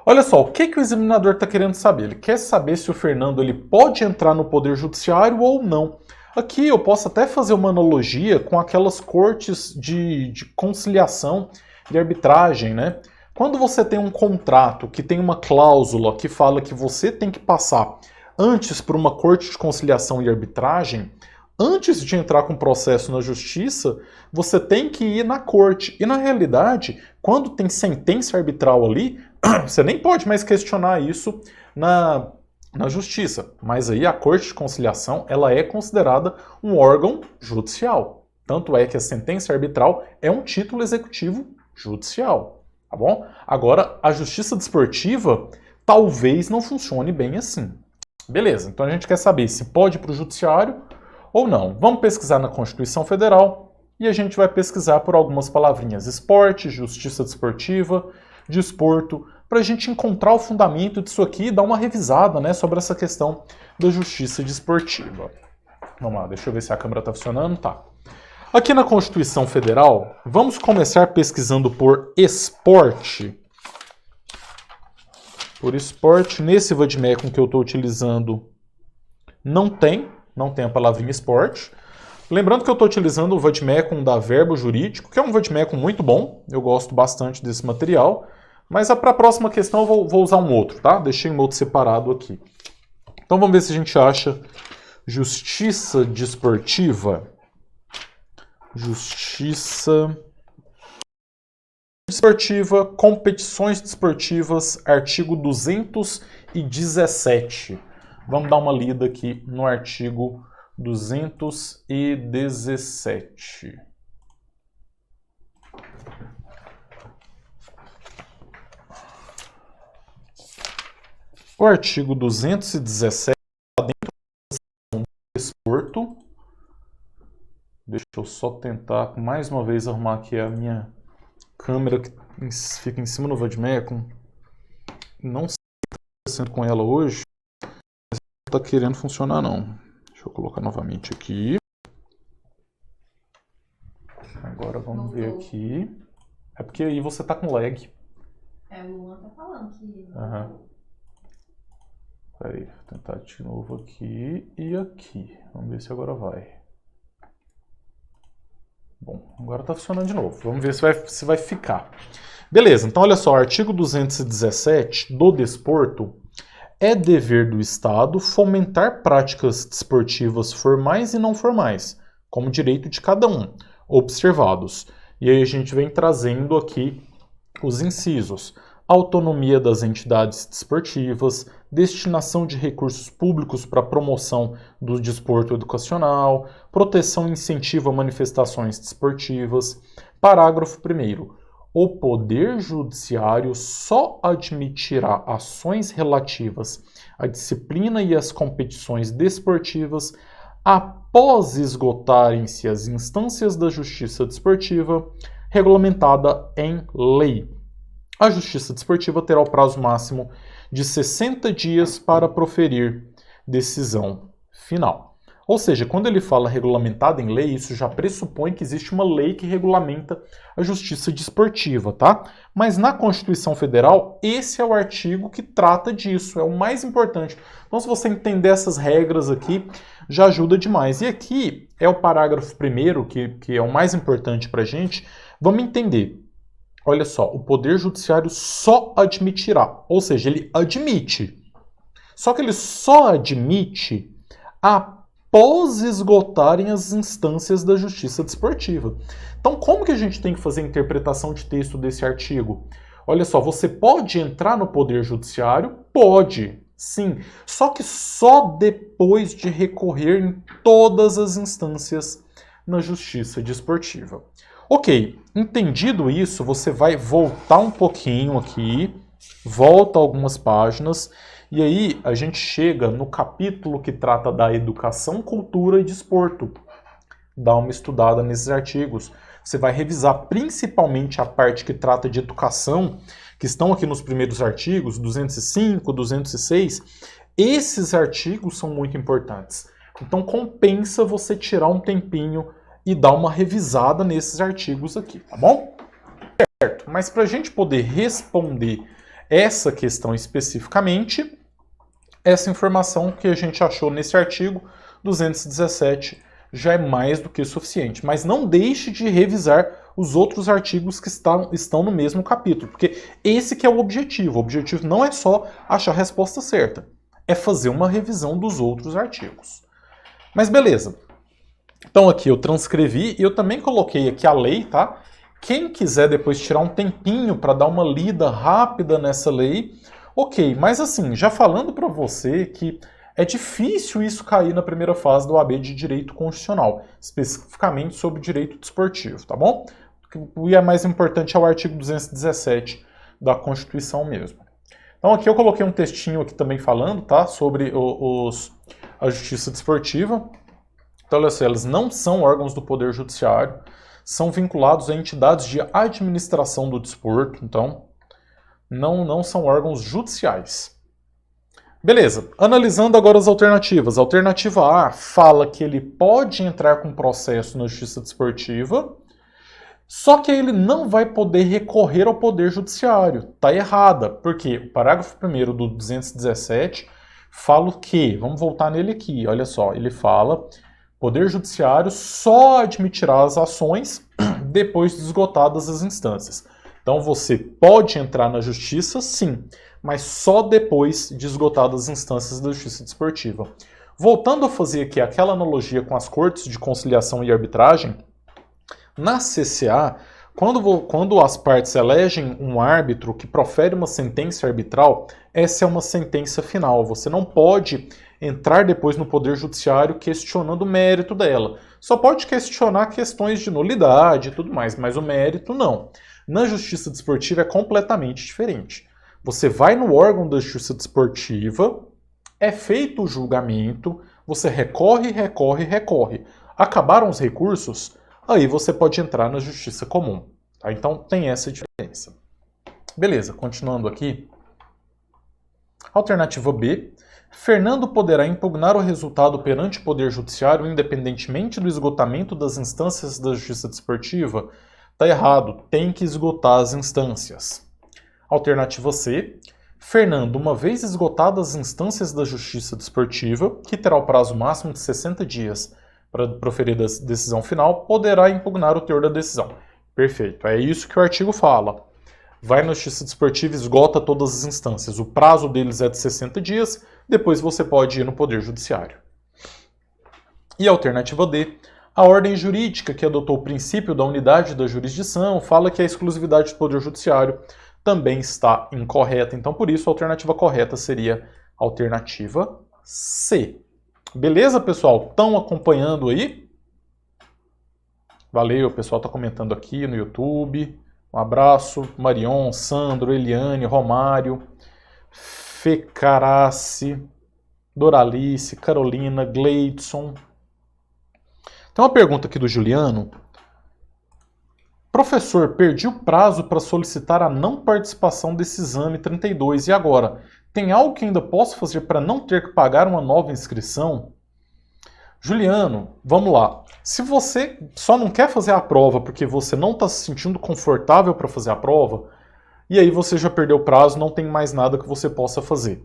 Olha só, o que o examinador está querendo saber? Ele quer saber se o Fernando ele pode entrar no Poder Judiciário ou não. Aqui eu posso até fazer uma analogia com aquelas cortes de conciliação e arbitragem, né? Quando você tem um contrato que tem uma cláusula que fala que você tem que passar antes por uma corte de conciliação e arbitragem, antes de entrar com processo na justiça, você tem que ir na corte. E na realidade, quando tem sentença arbitral ali, você nem pode mais questionar isso na justiça. Mas aí a corte de conciliação ela é considerada um órgão judicial. Tanto é que a sentença arbitral é um título executivo judicial. Tá bom? Agora, a justiça desportiva talvez não funcione bem assim. Beleza, então a gente quer saber se pode ir para o judiciário ou não. Vamos pesquisar na Constituição Federal e a gente vai pesquisar por algumas palavrinhas: esporte, justiça desportiva, desporto, para a gente encontrar o fundamento disso aqui e dar uma revisada, né, sobre essa questão da justiça desportiva. Vamos lá, deixa eu ver se a câmera está funcionando. Tá. Aqui na Constituição Federal, vamos começar pesquisando por esporte. Por esporte, nesse vademecum que eu estou utilizando, não tem a palavrinha esporte. Lembrando que eu estou utilizando o vademecum da Verbo Jurídico, que é um vademecum muito bom, eu gosto bastante desse material, mas para a próxima questão eu vou usar um outro, tá? Deixei um outro separado aqui. Então vamos ver se a gente acha justiça desportiva. Justiça desportiva, competições desportivas, artigo 217. Vamos dar uma lida aqui no artigo 217. O artigo 217 está dentro do desporto. Deixa eu só tentar mais uma vez arrumar aqui a minha câmera que fica em cima do vademecum. Não sei o que está acontecendo com ela hoje, mas não está querendo funcionar não. Deixa eu colocar novamente aqui. Agora vamos ver aqui. É porque aí você está com lag. O Luan tá falando que... Peraí, vou tentar de novo aqui e aqui. Vamos ver se agora vai. Bom, agora está funcionando de novo. Vamos ver se vai ficar. Beleza, então olha só, o artigo 217 do desporto: é dever do Estado fomentar práticas desportivas formais e não formais, como direito de cada um, observados. E aí a gente vem trazendo aqui os incisos: autonomia das entidades desportivas, destinação de recursos públicos para promoção do desporto educacional, proteção e incentivo a manifestações desportivas. Parágrafo 1º. O Poder Judiciário só admitirá ações relativas à disciplina e às competições desportivas após esgotarem-se as instâncias da justiça desportiva regulamentada em lei. A justiça desportiva terá o prazo máximo de 60 dias para proferir decisão final. Ou seja, quando ele fala regulamentada em lei, isso já pressupõe que existe uma lei que regulamenta a justiça desportiva, tá? Mas na Constituição Federal, esse é o artigo que trata disso, é o mais importante. Então, se você entender essas regras aqui, já ajuda demais. E aqui é o parágrafo 1º, que é o mais importante para a gente. Vamos entender. Olha só, o Poder Judiciário só admitirá, ou seja, ele admite. Só que ele só admite após esgotarem as instâncias da justiça desportiva. Então, como que a gente tem que fazer a interpretação de texto desse artigo? Olha só, você pode entrar no Poder Judiciário? Pode, Sim, só que só depois de recorrer em todas as instâncias na Justiça Desportiva. Ok, entendido isso, você vai voltar um pouquinho aqui, volta algumas páginas, e aí a gente chega no capítulo que trata da educação, cultura e desporto. Dá uma estudada nesses artigos. Você vai revisar principalmente a parte que trata de educação, que estão aqui nos primeiros artigos, 205, 206. Esses artigos são muito importantes. Então compensa você tirar um tempinho e dar uma revisada nesses artigos aqui, tá bom? Certo, mas para a gente poder responder essa questão especificamente, essa informação que a gente achou nesse artigo 217 já é mais do que suficiente. Mas não deixe de revisar os outros artigos que estão no mesmo capítulo, porque esse que é o objetivo. O objetivo não é só achar a resposta certa, é fazer uma revisão dos outros artigos. Mas beleza. Então aqui eu transcrevi e eu também coloquei aqui a lei, tá? Quem quiser depois tirar um tempinho para dar uma lida rápida nessa lei, ok. Mas assim, já falando para você que é difícil isso cair na primeira fase do AB de Direito Constitucional, especificamente sobre direito desportivo, tá bom? O que é mais importante é o artigo 217 da Constituição mesmo. Então aqui eu coloquei um textinho aqui também falando, tá? Sobre a Justiça Desportiva. Então, olha só, eles não são órgãos do Poder Judiciário, são vinculados a entidades de administração do desporto, então não são órgãos judiciais. Beleza, analisando agora as alternativas. A alternativa A fala que ele pode entrar com processo na Justiça Desportiva, só que ele não vai poder recorrer ao Poder Judiciário. Está errada, porque o parágrafo 1º do 217 fala o quê? Vamos voltar nele aqui, olha só, ele fala: Poder Judiciário só admitirá as ações depois de esgotadas as instâncias. Então você pode entrar na Justiça, sim, mas só depois de esgotadas as instâncias da Justiça Desportiva. Voltando a fazer aqui aquela analogia com as Cortes de Conciliação e Arbitragem, na CCA, quando as partes elegem um árbitro que profere uma sentença arbitral, essa é uma sentença final. Você não pode entrar depois no Poder Judiciário questionando o mérito dela. Só pode questionar questões de nulidade e tudo mais, mas o mérito não. Na Justiça Desportiva é completamente diferente. Você vai no órgão da Justiça Desportiva, é feito o julgamento, você recorre. Acabaram os recursos, aí você pode entrar na Justiça Comum. Tá? Então tem essa diferença. Beleza, continuando aqui. Alternativa B. Fernando poderá impugnar o resultado perante o Poder Judiciário independentemente do esgotamento das instâncias da Justiça Desportiva? Está errado, tem que esgotar as instâncias. Alternativa C. Fernando, uma vez esgotadas as instâncias da Justiça Desportiva, que terá o prazo máximo de 60 dias para proferir a decisão final, poderá impugnar o teor da decisão. Perfeito, é isso que o artigo fala. Vai na Justiça Desportiva e esgota todas as instâncias. O prazo deles é de 60 dias, depois você pode ir no Poder Judiciário. E a alternativa D. A ordem jurídica, que adotou o princípio da unidade da jurisdição, fala que a exclusividade do Poder Judiciário também está incorreta. Então, por isso, a alternativa correta seria a alternativa C. Beleza, pessoal? Estão acompanhando aí? Valeu, o pessoal está comentando aqui no YouTube. Um abraço, Marion, Sandro, Eliane, Romário, Fecarace, Doralice, Carolina, Gleidson. Tem uma pergunta aqui do Juliano. Professor, perdi o prazo para solicitar a não participação desse exame 32. E agora? Tem algo que ainda posso fazer para não ter que pagar uma nova inscrição? Juliano, vamos lá. Se você só não quer fazer a prova porque você não está se sentindo confortável para fazer a prova, e aí você já perdeu o prazo, não tem mais nada que você possa fazer.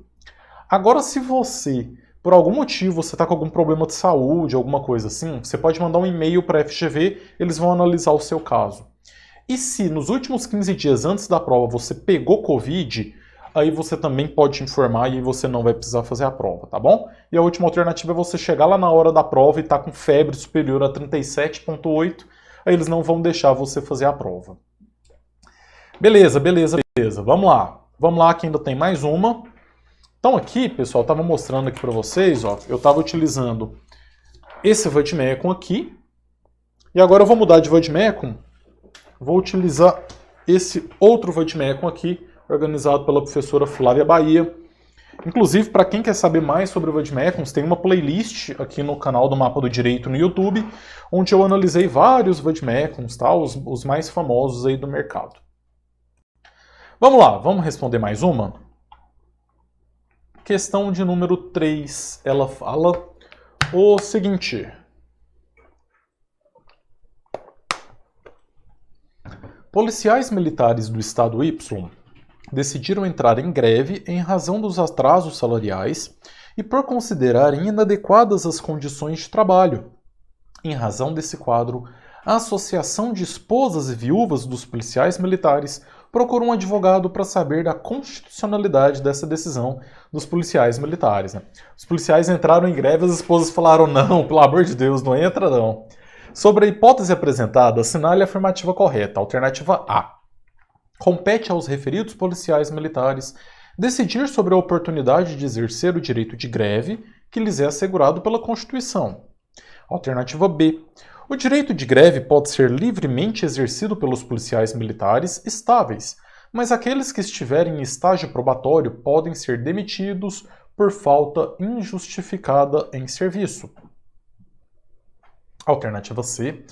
Agora, se você, por algum motivo, você está com algum problema de saúde, alguma coisa assim, você pode mandar um e-mail para a FGV, eles vão analisar o seu caso. E se nos últimos 15 dias antes da prova você pegou Covid, aí você também pode informar e aí você não vai precisar fazer a prova, tá bom? E a última alternativa é você chegar lá na hora da prova e estar com febre superior a 37,8, aí eles não vão deixar você fazer a prova. Beleza. Vamos lá que ainda tem mais uma. Então aqui, pessoal, estava mostrando aqui para vocês, ó, eu estava utilizando esse vademecum aqui, e agora eu vou mudar de vademecum, vou utilizar esse outro vademecum aqui, organizado pela professora Flávia Bahia. Inclusive, para quem quer saber mais sobre vademecums, tem uma playlist aqui no canal do Mapa do Direito no YouTube, onde eu analisei vários vademecums, tá? Os mais famosos aí do mercado. Vamos lá, vamos responder mais uma? Questão de número 3, ela fala o seguinte. Policiais militares do Estado Y decidiram entrar em greve em razão dos atrasos salariais e por considerarem inadequadas as condições de trabalho. Em razão desse quadro, a Associação de Esposas e Viúvas dos Policiais Militares procurou um advogado para saber da constitucionalidade dessa decisão dos policiais militares. Os policiais entraram em greve e as esposas falaram: não, pelo amor de Deus, não entra não. Sobre a hipótese apresentada, assinale a afirmativa correta. Alternativa A. Compete aos referidos policiais militares decidir sobre a oportunidade de exercer o direito de greve que lhes é assegurado pela Constituição. Alternativa B. O direito de greve pode ser livremente exercido pelos policiais militares estáveis, mas aqueles que estiverem em estágio probatório podem ser demitidos por falta injustificada em serviço. Alternativa C.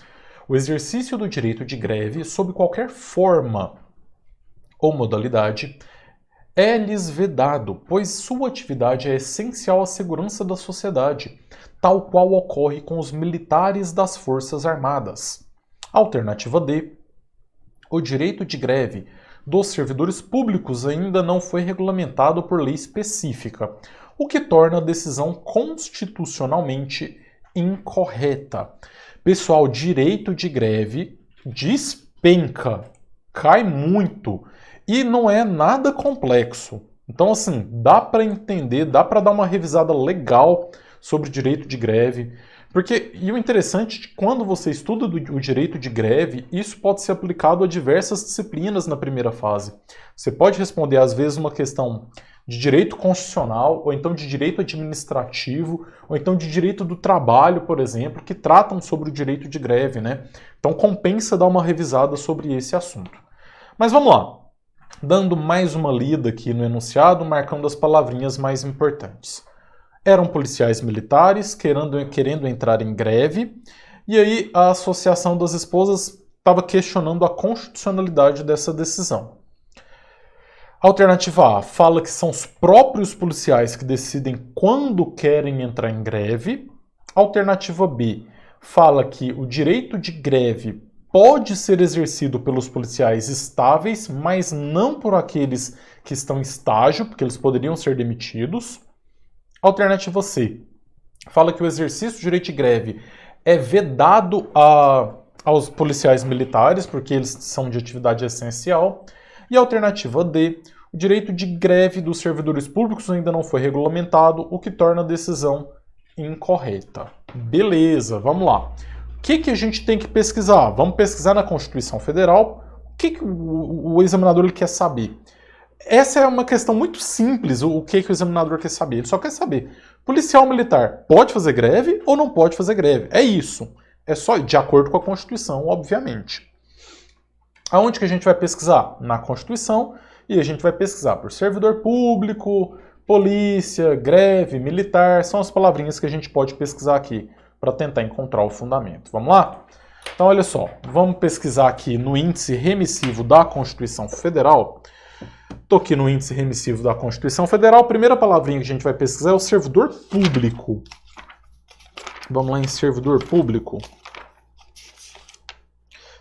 O exercício do direito de greve, sob qualquer forma ou modalidade, é-lhes vedado, pois sua atividade é essencial à segurança da sociedade, tal qual ocorre com os militares das Forças Armadas. Alternativa D. O direito de greve dos servidores públicos ainda não foi regulamentado por lei específica, o que torna a decisão constitucionalmente incorreta. Pessoal, direito de greve despenca, cai muito. E não é nada complexo. Então, assim, dá para entender, dá para dar uma revisada legal sobre direito de greve. E o interessante é que quando você estuda o direito de greve, isso pode ser aplicado a diversas disciplinas na primeira fase. Você pode responder, às vezes, uma questão de direito constitucional, ou então de direito administrativo, ou então de direito do trabalho, por exemplo, que tratam sobre o direito de greve, né? Então compensa dar uma revisada sobre esse assunto. Mas vamos lá. Dando mais uma lida aqui no enunciado, marcando as palavrinhas mais importantes. Eram policiais militares querendo entrar em greve, e aí a Associação das Esposas estava questionando a constitucionalidade dessa decisão. Alternativa A fala que são os próprios policiais que decidem quando querem entrar em greve. Alternativa B fala que o direito de greve pode ser exercido pelos policiais estáveis, mas não por aqueles que estão em estágio, porque eles poderiam ser demitidos. Alternativa C fala que o exercício do direito de greve é vedado aos policiais militares, porque eles são de atividade essencial. E a alternativa D, o direito de greve dos servidores públicos ainda não foi regulamentado, o que torna a decisão incorreta. Beleza, vamos lá. O que a gente tem que pesquisar? Vamos pesquisar na Constituição Federal. O que o examinador ele quer saber? Essa é uma questão muito simples, o que o examinador quer saber. Ele só quer saber, policial militar pode fazer greve ou não pode fazer greve? É isso. É só de acordo com a Constituição, obviamente. Aonde que a gente vai pesquisar? Na Constituição, e a gente vai pesquisar por servidor público, polícia, greve, militar, são as palavrinhas que a gente pode pesquisar aqui para tentar encontrar o fundamento. Vamos lá? Então, olha só, vamos pesquisar aqui no índice remissivo da Constituição Federal. Estou aqui no índice remissivo da Constituição Federal. A primeira palavrinha que a gente vai pesquisar é o servidor público. Vamos lá em servidor público.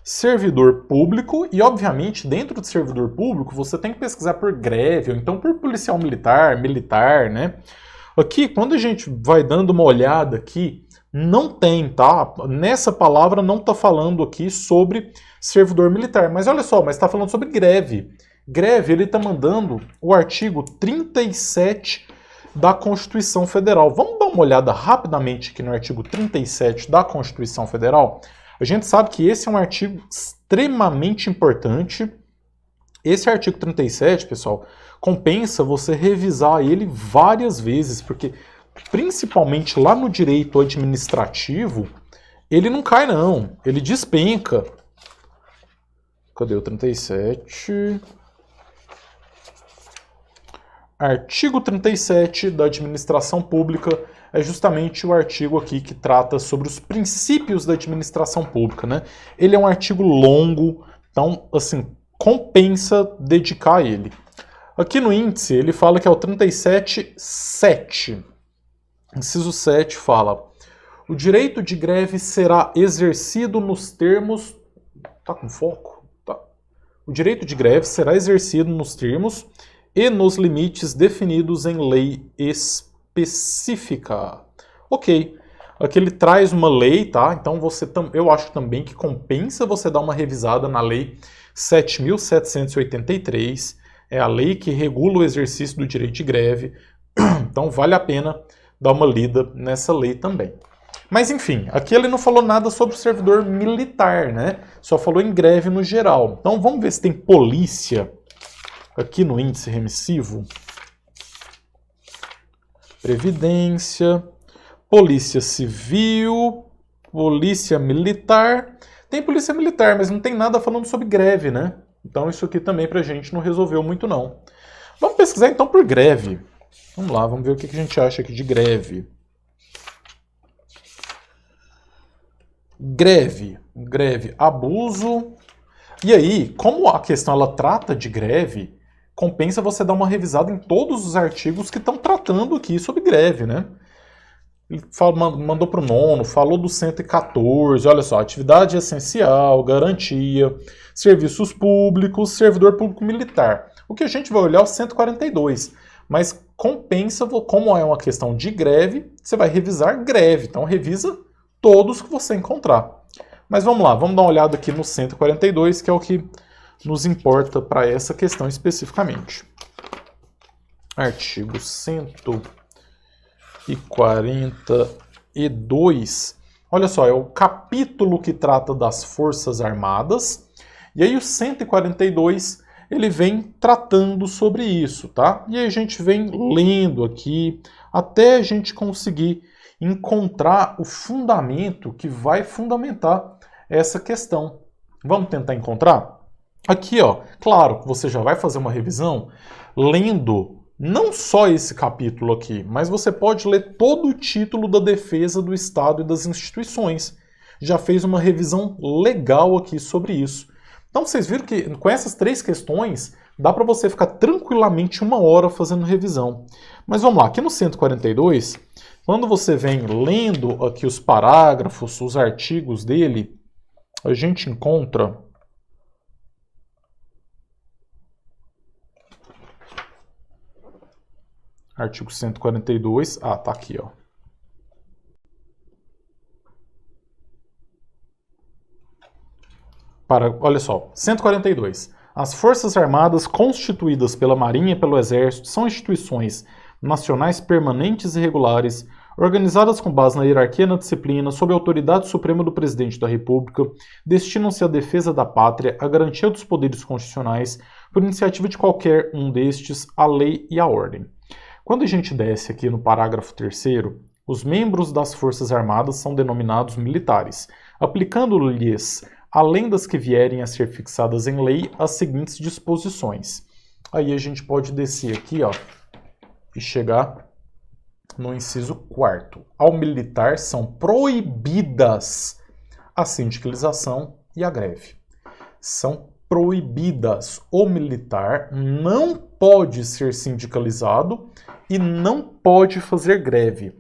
Servidor público, e obviamente dentro do servidor público você tem que pesquisar por greve, ou então por policial militar, né? Aqui, quando a gente vai dando uma olhada aqui, não tem, tá? Nessa palavra não está falando aqui sobre servidor militar, mas olha só, mas está falando sobre greve. Greve, ele está mandando o artigo 37 da Constituição Federal. Vamos dar uma olhada rapidamente aqui no artigo 37 da Constituição Federal? A gente sabe que esse é um artigo extremamente importante. Esse artigo 37, pessoal, compensa você revisar ele várias vezes, porque principalmente lá no direito administrativo, ele não cai não, ele despenca. Cadê o 37? Artigo 37 da administração pública é justamente o artigo aqui que trata sobre os princípios da administração pública, né? Ele é um artigo longo, então, assim, compensa dedicar a ele. Aqui no índice, ele fala que é o 37.7. Inciso 7 fala: o direito de greve será exercido nos termos... Tá com foco? Tá. O direito de greve será exercido nos termos e nos limites definidos em lei específica. Ok. Aqui ele traz uma lei, tá? Então eu acho também que compensa você dar uma revisada na lei 7.783. É a lei que regula o exercício do direito de greve. Então vale a pena dar uma lida nessa lei também. Mas enfim, aqui ele não falou nada sobre o servidor militar, né? Só falou em greve no geral. Então vamos ver se tem polícia aqui no índice remissivo. Previdência, polícia civil, polícia militar. Tem polícia militar, mas não tem nada falando sobre greve, né? Então isso aqui também pra gente não resolveu muito não. Vamos pesquisar então por greve. Vamos lá, vamos ver o que a gente acha aqui de greve. Greve, abuso. E aí, como a questão ela trata de greve, compensa você dar uma revisada em todos os artigos que estão tratando aqui sobre greve, né? Ele mandou para o nono, falou do 114, olha só, atividade essencial, garantia, serviços públicos, servidor público militar. O que a gente vai olhar é o 142, mas compensa, como é uma questão de greve, você vai revisar greve, então revisa todos que você encontrar. Mas vamos lá, vamos dar uma olhada aqui no 142, que é o que nos importa para essa questão especificamente. Artigo 142. Olha só, é o capítulo que trata das Forças Armadas. E aí o 142, ele vem tratando sobre isso, tá? E aí a gente vem lendo aqui até a gente conseguir encontrar o fundamento que vai fundamentar essa questão. Vamos tentar encontrar? Aqui, ó, claro que você já vai fazer uma revisão lendo não só esse capítulo aqui, mas você pode ler todo o título da defesa do Estado e das instituições. Já fez uma revisão legal aqui sobre isso. Então vocês viram que com essas 3 questões dá para você ficar tranquilamente 1 hora fazendo revisão. Mas vamos lá, aqui no 142, quando você vem lendo aqui os parágrafos, os artigos dele, a gente encontra artigo 142, tá aqui, ó. Olha só, 142. As Forças Armadas constituídas pela Marinha e pelo Exército são instituições nacionais permanentes e regulares, organizadas com base na hierarquia e na disciplina, sob a autoridade suprema do Presidente da República, destinam-se à defesa da pátria, à garantia dos poderes constitucionais, por iniciativa de qualquer um destes, a lei e a ordem. Quando a gente desce aqui no parágrafo 3º, os membros das Forças Armadas são denominados militares, aplicando-lhes, além das que vierem a ser fixadas em lei, as seguintes disposições. Aí a gente pode descer aqui, ó, e chegar no inciso 4º. Ao militar são proibidas a sindicalização e a greve. São proibidas. O militar não pode ser sindicalizado e não pode fazer greve.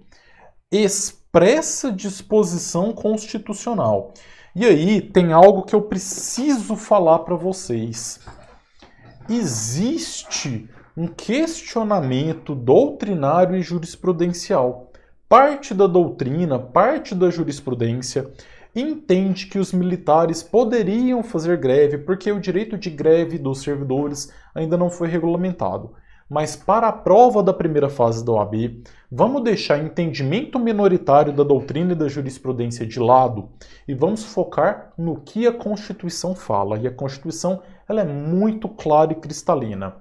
Expressa disposição constitucional. E aí tem algo que eu preciso falar para vocês. Existe um questionamento doutrinário e jurisprudencial. Parte da doutrina, parte da jurisprudência entende que os militares poderiam fazer greve porque o direito de greve dos servidores ainda não foi regulamentado. Mas para a prova da primeira fase da OAB, vamos deixar entendimento minoritário da doutrina e da jurisprudência de lado e vamos focar no que a Constituição fala. E a Constituição ela é muito clara e cristalina.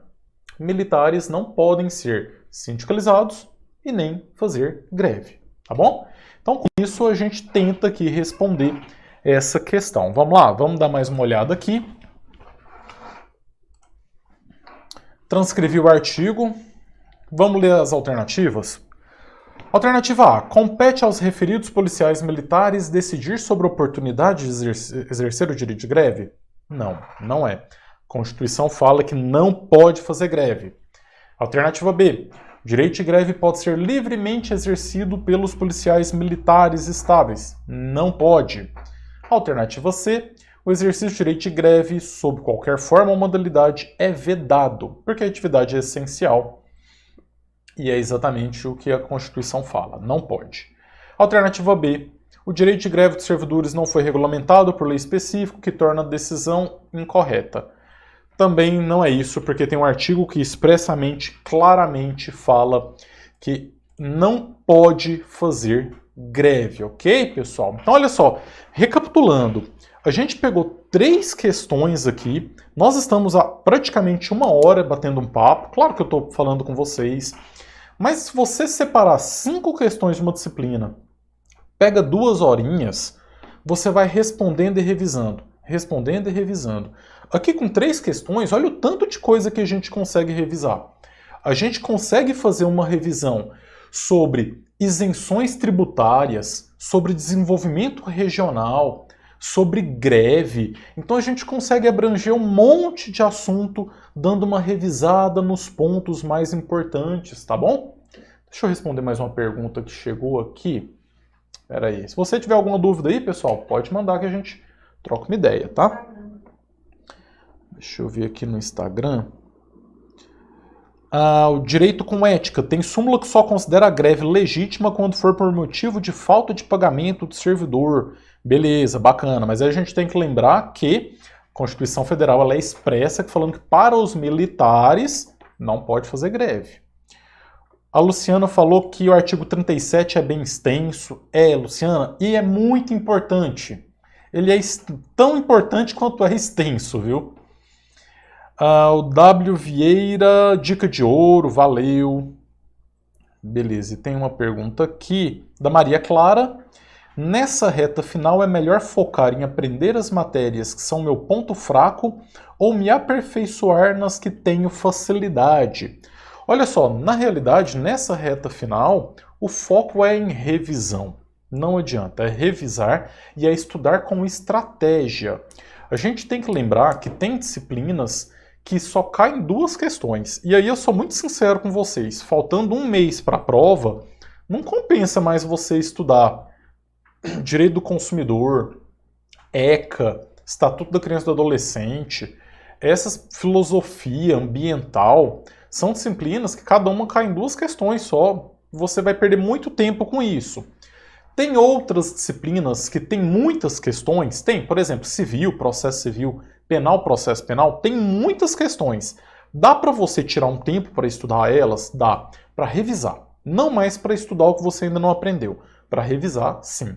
militares não podem ser sindicalizados e nem fazer greve, tá bom? Então, com isso, a gente tenta aqui responder essa questão. Vamos lá, vamos dar mais uma olhada aqui. Transcrevi o artigo. Vamos ler as alternativas? Alternativa A. Compete aos referidos policiais militares decidir sobre a oportunidade de exercer o direito de greve? Não, não é. A Constituição fala que não pode fazer greve. Alternativa B. O direito de greve pode ser livremente exercido pelos policiais militares estáveis? Não pode. Alternativa C. O exercício do direito de greve, sob qualquer forma ou modalidade, é vedado, porque a atividade é essencial. E é exatamente o que a Constituição fala, não pode. Alternativa B. O direito de greve dos servidores não foi regulamentado por lei específica, que torna a decisão incorreta. Também não é isso, porque tem um artigo que expressamente, claramente fala que não pode fazer greve, ok, pessoal? Então, olha só, recapitulando, a gente pegou 3 questões aqui, nós estamos há praticamente 1 hora batendo um papo, claro que eu estou falando com vocês, mas se você separar 5 questões de uma disciplina, pega 2 horinhas, você vai respondendo e revisando, respondendo e revisando. Aqui com 3 questões, olha o tanto de coisa que a gente consegue revisar. A gente consegue fazer uma revisão sobre isenções tributárias, sobre desenvolvimento regional, sobre greve. Então a gente consegue abranger um monte de assunto, dando uma revisada nos pontos mais importantes, tá bom? Deixa eu responder mais uma pergunta que chegou aqui. Espera aí. Se você tiver alguma dúvida aí, pessoal, pode mandar que a gente troca uma ideia, tá? Deixa eu ver aqui no Instagram. O direito com ética. Tem súmula que só considera a greve legítima quando for por motivo de falta de pagamento do servidor. Beleza, bacana. Mas aí a gente tem que lembrar que a Constituição Federal ela é expressa falando que para os militares não pode fazer greve. A Luciana falou que o artigo 37 é bem extenso. Luciana, e é muito importante. Ele é tão importante quanto é extenso, viu? O W. Vieira, dica de ouro, valeu. Beleza, e tem uma pergunta aqui da Maria Clara. Nessa reta final é melhor focar em aprender as matérias que são meu ponto fraco ou me aperfeiçoar nas que tenho facilidade? Olha só, na realidade, nessa reta final, o foco é em revisão. Não adianta, é revisar e é estudar com estratégia. A gente tem que lembrar que tem disciplinas que só caem 2 questões. E aí eu sou muito sincero com vocês, faltando 1 mês para a prova, não compensa mais você estudar Direito do Consumidor, ECA, Estatuto da Criança e do Adolescente, essas filosofia ambiental, são disciplinas que cada uma cai em 2 questões só. Você vai perder muito tempo com isso. Tem outras disciplinas que tem muitas questões. Tem, por exemplo, civil, processo civil, penal, processo penal. Tem muitas questões. Dá para você tirar um tempo para estudar elas? Dá. Para revisar. Não mais para estudar o que você ainda não aprendeu. Para revisar, sim.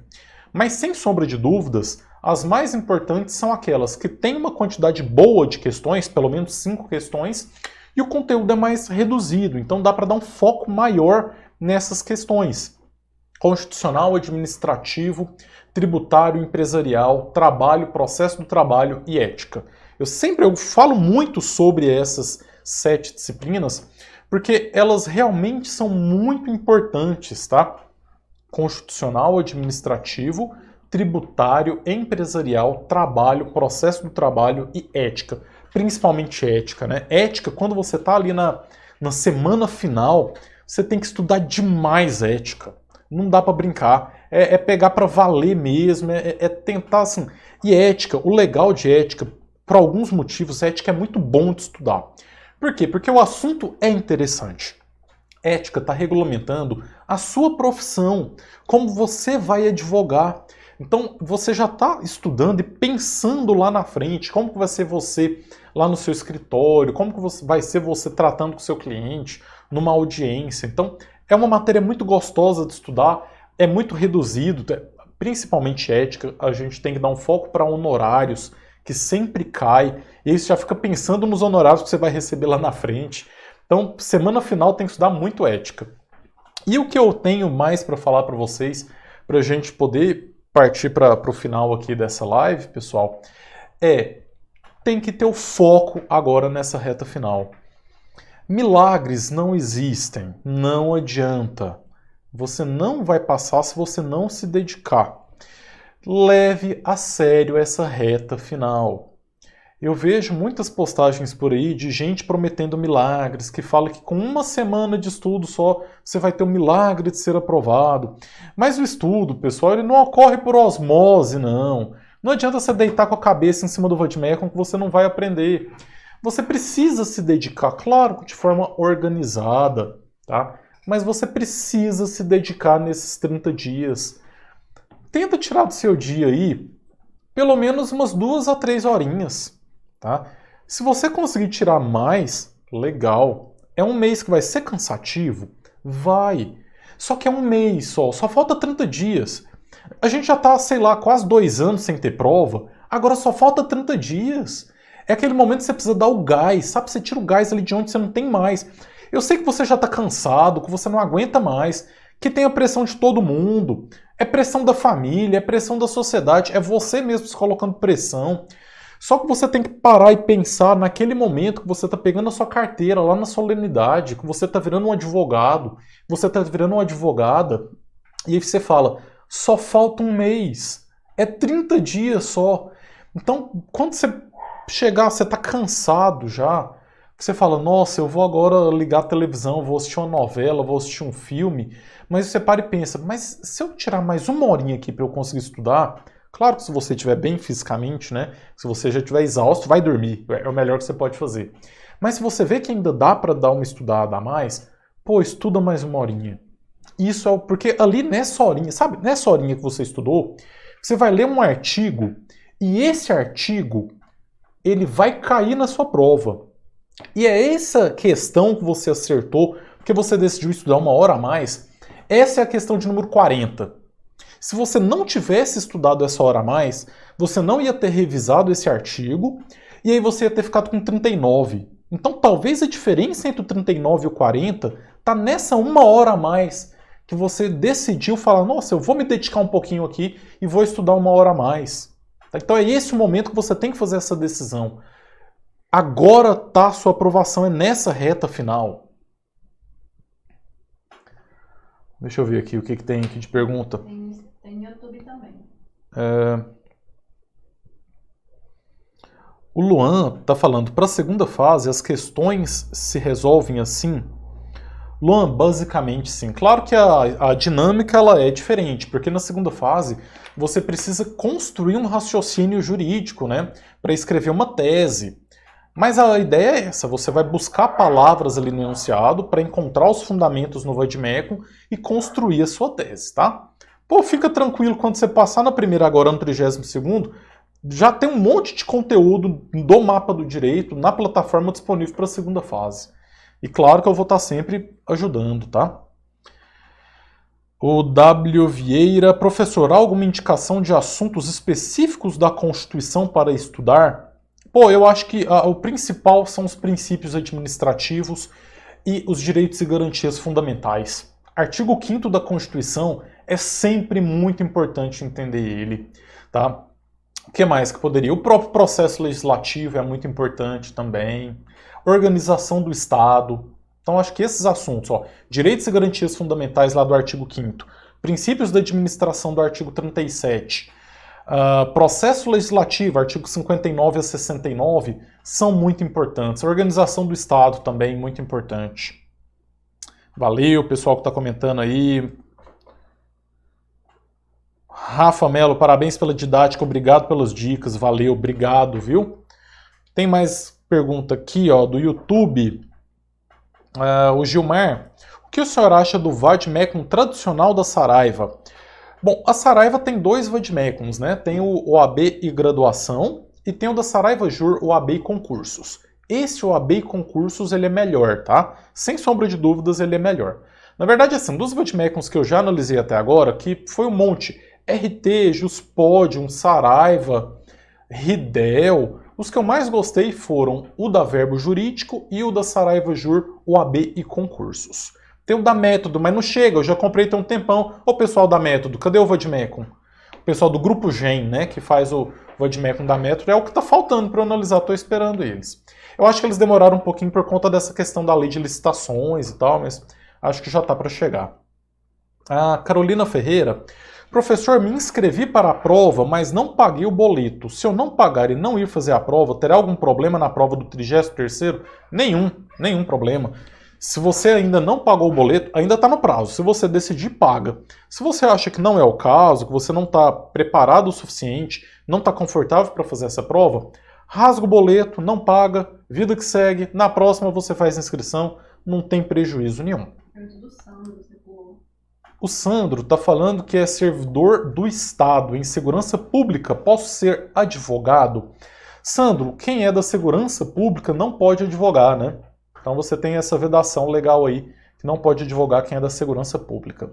Mas sem sombra de dúvidas, as mais importantes são aquelas que têm uma quantidade boa de questões, pelo menos 5 questões, e o conteúdo é mais reduzido. Então dá para dar um foco maior nessas questões. Constitucional, administrativo, tributário, empresarial, trabalho, processo do trabalho e ética. Eu falo muito sobre essas 7 disciplinas, porque elas realmente são muito importantes, tá? Constitucional, administrativo, tributário, empresarial, trabalho, processo do trabalho e ética. Principalmente ética, né? Ética, quando você está ali na semana final, você tem que estudar demais ética. Não dá para brincar. É pegar para valer mesmo, é tentar assim. E ética, o legal de ética, por alguns motivos, ética é muito bom de estudar. Por quê? Porque o assunto é interessante. Ética está regulamentando a sua profissão, como você vai advogar. Então, você já está estudando e pensando lá na frente, como que vai ser você lá no seu escritório, como que vai ser você tratando com o seu cliente, numa audiência. Então, é uma matéria muito gostosa de estudar, é muito reduzido, principalmente ética, a gente tem que dar um foco para honorários, que sempre cai, e aí você já fica pensando nos honorários que você vai receber lá na frente. Então, semana final tem que estudar muito ética. E o que eu tenho mais para falar para vocês, para a gente poder partir para o final aqui dessa live, pessoal, tem que ter o foco agora nessa reta final. Milagres não existem, não adianta. Você não vai passar se você não se dedicar. Leve a sério essa reta final. Eu vejo muitas postagens por aí de gente prometendo milagres, que fala que com uma semana de estudo só você vai ter um milagre de ser aprovado. Mas o estudo, pessoal, ele não ocorre por osmose, não. Não adianta você deitar com a cabeça em cima do vademecum que você não vai aprender. Você precisa se dedicar, claro, de forma organizada, tá? Mas você precisa se dedicar nesses 30 dias. Tenta tirar do seu dia aí pelo menos umas 2 a 3 horinhas. Tá? Se você conseguir tirar mais, legal. É um mês que vai ser cansativo? Vai. Só que é um mês só falta 30 dias. A gente já tá, sei lá, quase 2 anos sem ter prova, agora só falta 30 dias. É aquele momento que você precisa dar o gás, sabe? Você tira o gás ali de onde você não tem mais. Eu sei que você já tá cansado, que você não aguenta mais, que tem a pressão de todo mundo, é pressão da família, é pressão da sociedade, é você mesmo se colocando pressão. Só que você tem que parar e pensar naquele momento que você está pegando a sua carteira lá na solenidade, que você está virando um advogado, você está virando uma advogada, e aí você fala, só falta um mês, é 30 dias só. Então, quando você chegar, você está cansado já, você fala, nossa, eu vou agora ligar a televisão, vou assistir uma novela, vou assistir um filme, mas você para e pensa, mas se eu tirar mais uma horinha aqui para eu conseguir estudar... Claro que se você estiver bem fisicamente, né? Se você já estiver exausto, vai dormir. É o melhor que você pode fazer. Mas se você vê que ainda dá para dar uma estudada a mais, pô, estuda mais uma horinha. Isso é porque ali nessa horinha, sabe? Nessa horinha que você estudou, você vai ler um artigo e esse artigo, ele vai cair na sua prova. E é essa questão que você acertou, porque você decidiu estudar uma hora a mais, essa é a questão de número 40. Se você não tivesse estudado essa hora a mais, você não ia ter revisado esse artigo e aí você ia ter ficado com 39. Então talvez a diferença entre o 39 e o 40 está nessa uma hora a mais que você decidiu falar, nossa, eu vou me dedicar um pouquinho aqui e vou estudar uma hora a mais. Então é esse o momento que você tem que fazer essa decisão. Agora tá a sua aprovação, é nessa reta final. Deixa eu ver aqui o que tem aqui de pergunta. Tem YouTube também. O Luan está falando, para a segunda fase as questões se resolvem assim? Luan, basicamente sim. Claro que a dinâmica ela é diferente, porque na segunda fase você precisa construir um raciocínio jurídico, né, para escrever uma tese. Mas a ideia é essa, você vai buscar palavras ali no enunciado para encontrar os fundamentos no vademecum e construir a sua tese, tá? Pô, fica tranquilo, quando você passar na primeira agora, no 32º, já tem um monte de conteúdo do mapa do direito na plataforma disponível para a segunda fase. E claro que eu vou estar sempre ajudando, tá? O W. Vieira, professor, há alguma indicação de assuntos específicos da Constituição para estudar? Pô, eu acho que o principal são os princípios administrativos e os direitos e garantias fundamentais. Artigo 5º da Constituição é sempre muito importante entender ele, tá? O que mais que poderia? O próprio processo legislativo é muito importante também. Organização do Estado. Então, acho que esses assuntos, ó, direitos e garantias fundamentais lá do artigo 5º, princípios da administração do artigo 37, processo legislativo, artigo 59 a 69, são muito importantes. A organização do Estado também, muito importante. Valeu, pessoal que está comentando aí. Rafa Melo, parabéns pela didática, obrigado pelas dicas, valeu, obrigado, viu? Tem mais pergunta aqui, ó, do YouTube. O Gilmar, o que o senhor acha do vademecum tradicional da Saraiva? Bom, a Saraiva tem 2 vademecums, né? Tem o OAB e graduação e tem o da Saraiva Jur, OAB e concursos. Esse OAB e concursos, ele é melhor, tá? Sem sombra de dúvidas, ele é melhor. Na verdade, assim, dos vademecums que eu já analisei até agora, que foi um monte, RT, Juspodium, Saraiva, Ridel, Os que eu mais gostei foram o da Verbo Jurídico e o da Saraiva Jur, OAB e Concursos. Tem o da Método, mas não chega, eu já comprei tem um tempão. Ô pessoal da Método, cadê o Vadmecum? O pessoal do Grupo Gen, né, que faz o Vadmecum da Método, é o que está faltando para eu analisar, estou esperando eles. Eu acho que eles demoraram um pouquinho por conta dessa questão da lei de licitações e tal, mas acho que já está para chegar. A Carolina Ferreira: professor, me inscrevi para a prova, mas não paguei o boleto. Se eu não pagar e não ir fazer a prova, terá algum problema na prova do 33º? Nenhum problema. Se você ainda não pagou o boleto, ainda está no prazo. Se você decidir, paga. Se você acha que não é o caso, que você não está preparado o suficiente, não está confortável para fazer essa prova, rasga o boleto, não paga, vida que segue. Na próxima você faz inscrição, não tem prejuízo nenhum. O Sandro está falando que é servidor do Estado em segurança pública. Posso ser advogado? Sandro, quem é da segurança pública não pode advogar, né? Então você tem essa vedação legal aí, que não pode advogar quem é da segurança pública.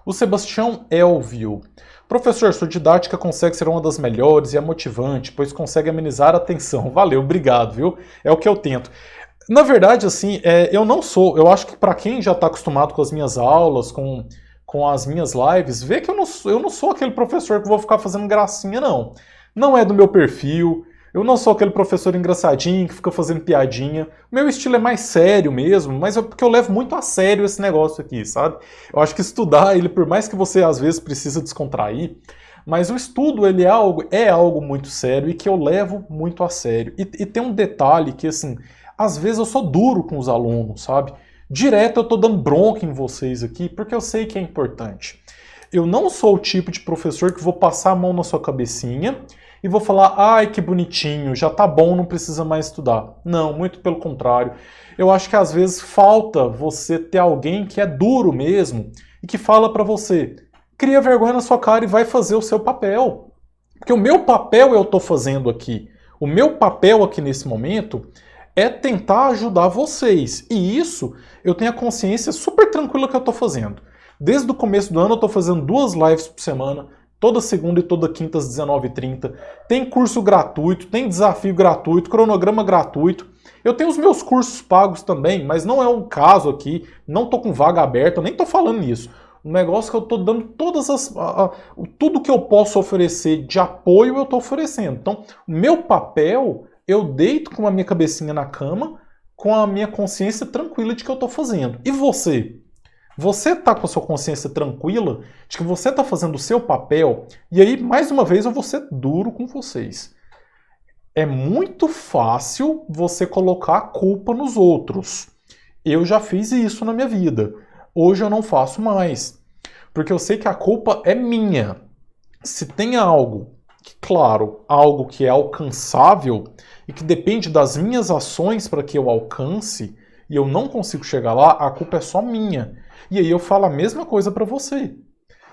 O Sebastião Elvio: professor, sua didática consegue ser uma das melhores e é motivante, pois consegue amenizar a tensão. Valeu, obrigado, viu? É o que eu tento. Na verdade, assim, eu acho que para quem já está acostumado com as minhas aulas, com as minhas lives, vê que eu não sou aquele professor que vou ficar fazendo gracinha, não. Não é do meu perfil, eu não sou aquele professor engraçadinho que fica fazendo piadinha. Meu estilo é mais sério mesmo, mas porque eu levo muito a sério esse negócio aqui, sabe? Eu acho que estudar, ele, por mais que você às vezes precisa descontrair, mas o estudo ele é algo muito sério e que eu levo muito a sério. E tem um detalhe que, assim, às vezes eu sou duro com os alunos, sabe? Direto eu tô dando bronca em vocês aqui, porque eu sei que é importante. Eu não sou o tipo de professor que vou passar a mão na sua cabecinha e vou falar, ai, que bonitinho, já tá bom, não precisa mais estudar. Não, muito pelo contrário. Eu acho que às vezes falta você ter alguém que é duro mesmo e que fala pra você, cria vergonha na sua cara e vai fazer o seu papel. Porque o meu papel eu tô fazendo aqui. O meu papel aqui nesse momento é tentar ajudar vocês. E isso eu tenho a consciência super tranquila que eu estou fazendo. Desde o começo do ano eu estou fazendo 2 lives por semana, toda segunda e toda quinta às 19h30. Tem curso gratuito, tem desafio gratuito, cronograma gratuito. Eu tenho os meus cursos pagos também, mas não é um caso aqui, não estou com vaga aberta, eu nem estou falando nisso. Um negócio que eu estou dando tudo que eu posso oferecer de apoio eu estou oferecendo. Então, o meu papel, eu deito com a minha cabecinha na cama, com a minha consciência tranquila de que eu estou fazendo. E você? Você está com a sua consciência tranquila de que você está fazendo o seu papel? E aí, mais uma vez, eu vou ser duro com vocês. É muito fácil você colocar a culpa nos outros. Eu já fiz isso na minha vida. Hoje eu não faço mais. Porque eu sei que a culpa é minha. Se tem algo algo que é alcançável e que depende das minhas ações para que eu alcance e eu não consigo chegar lá, a culpa é só minha. E aí eu falo a mesma coisa para você.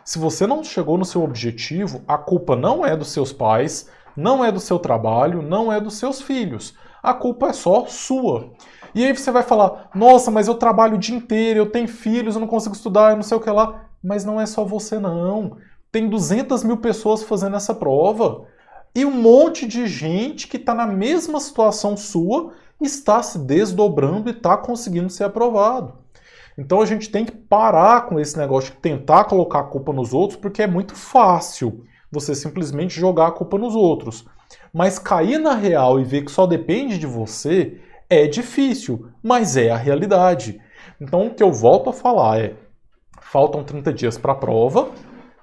Se você não chegou no seu objetivo, a culpa não é dos seus pais, não é do seu trabalho, não é dos seus filhos. A culpa é só sua. E aí você vai falar, nossa, mas eu trabalho o dia inteiro, eu tenho filhos, eu não consigo estudar, eu não sei o que lá. Mas não é só você não. Tem 200 mil pessoas fazendo essa prova. E um monte de gente que está na mesma situação sua está se desdobrando e está conseguindo ser aprovado. Então a gente tem que parar com esse negócio de tentar colocar a culpa nos outros, porque é muito fácil você simplesmente jogar a culpa nos outros. Mas cair na real e ver que só depende de você é difícil, mas é a realidade. Então o que eu volto a falar é, faltam 30 dias para a prova.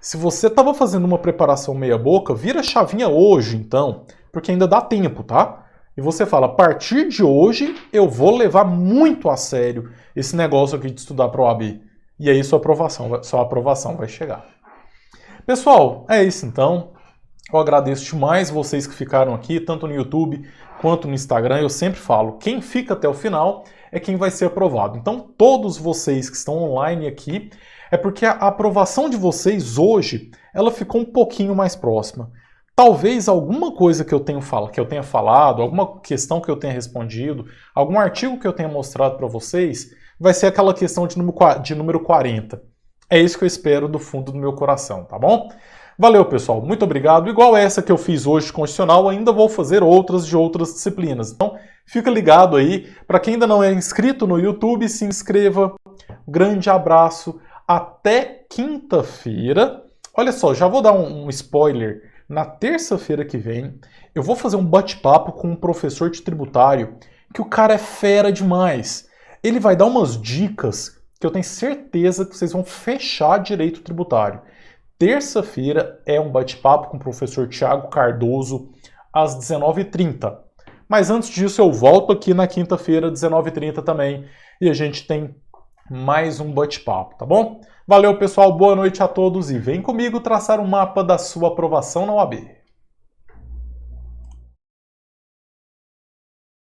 Se você estava fazendo uma preparação meia boca, vira a chavinha hoje então, porque ainda dá tempo, tá? E você fala, a partir de hoje eu vou levar muito a sério esse negócio aqui de estudar para o OAB. E aí sua aprovação vai chegar. Pessoal, é isso então. Eu agradeço demais vocês que ficaram aqui, tanto no YouTube quanto no Instagram. Eu sempre falo, quem fica até o final é quem vai ser aprovado. Então, todos vocês que estão online aqui, é porque a aprovação de vocês hoje, ela ficou um pouquinho mais próxima. Talvez alguma coisa que eu tenha falado, alguma questão que eu tenha respondido, algum artigo que eu tenha mostrado para vocês, vai ser aquela questão de número 40. É isso que eu espero do fundo do meu coração, tá bom? Valeu, pessoal. Muito obrigado. Igual essa que eu fiz hoje de Constitucional, ainda vou fazer outras de outras disciplinas. Então, fica ligado aí. Para quem ainda não é inscrito no YouTube, se inscreva. Grande abraço. Até quinta-feira. Olha só, já vou dar um spoiler. Na terça-feira que vem, eu vou fazer um bate-papo com um professor de tributário, que o cara é fera demais. Ele vai dar umas dicas que eu tenho certeza que vocês vão fechar direito tributário. Terça-feira é um bate-papo com o professor Thiago Cardoso, às 19h30. Mas antes disso, eu volto aqui na quinta-feira, 19h30 também, e a gente tem mais um bate-papo, tá bom? Valeu, pessoal, boa noite a todos e vem comigo traçar um mapa da sua aprovação na OAB.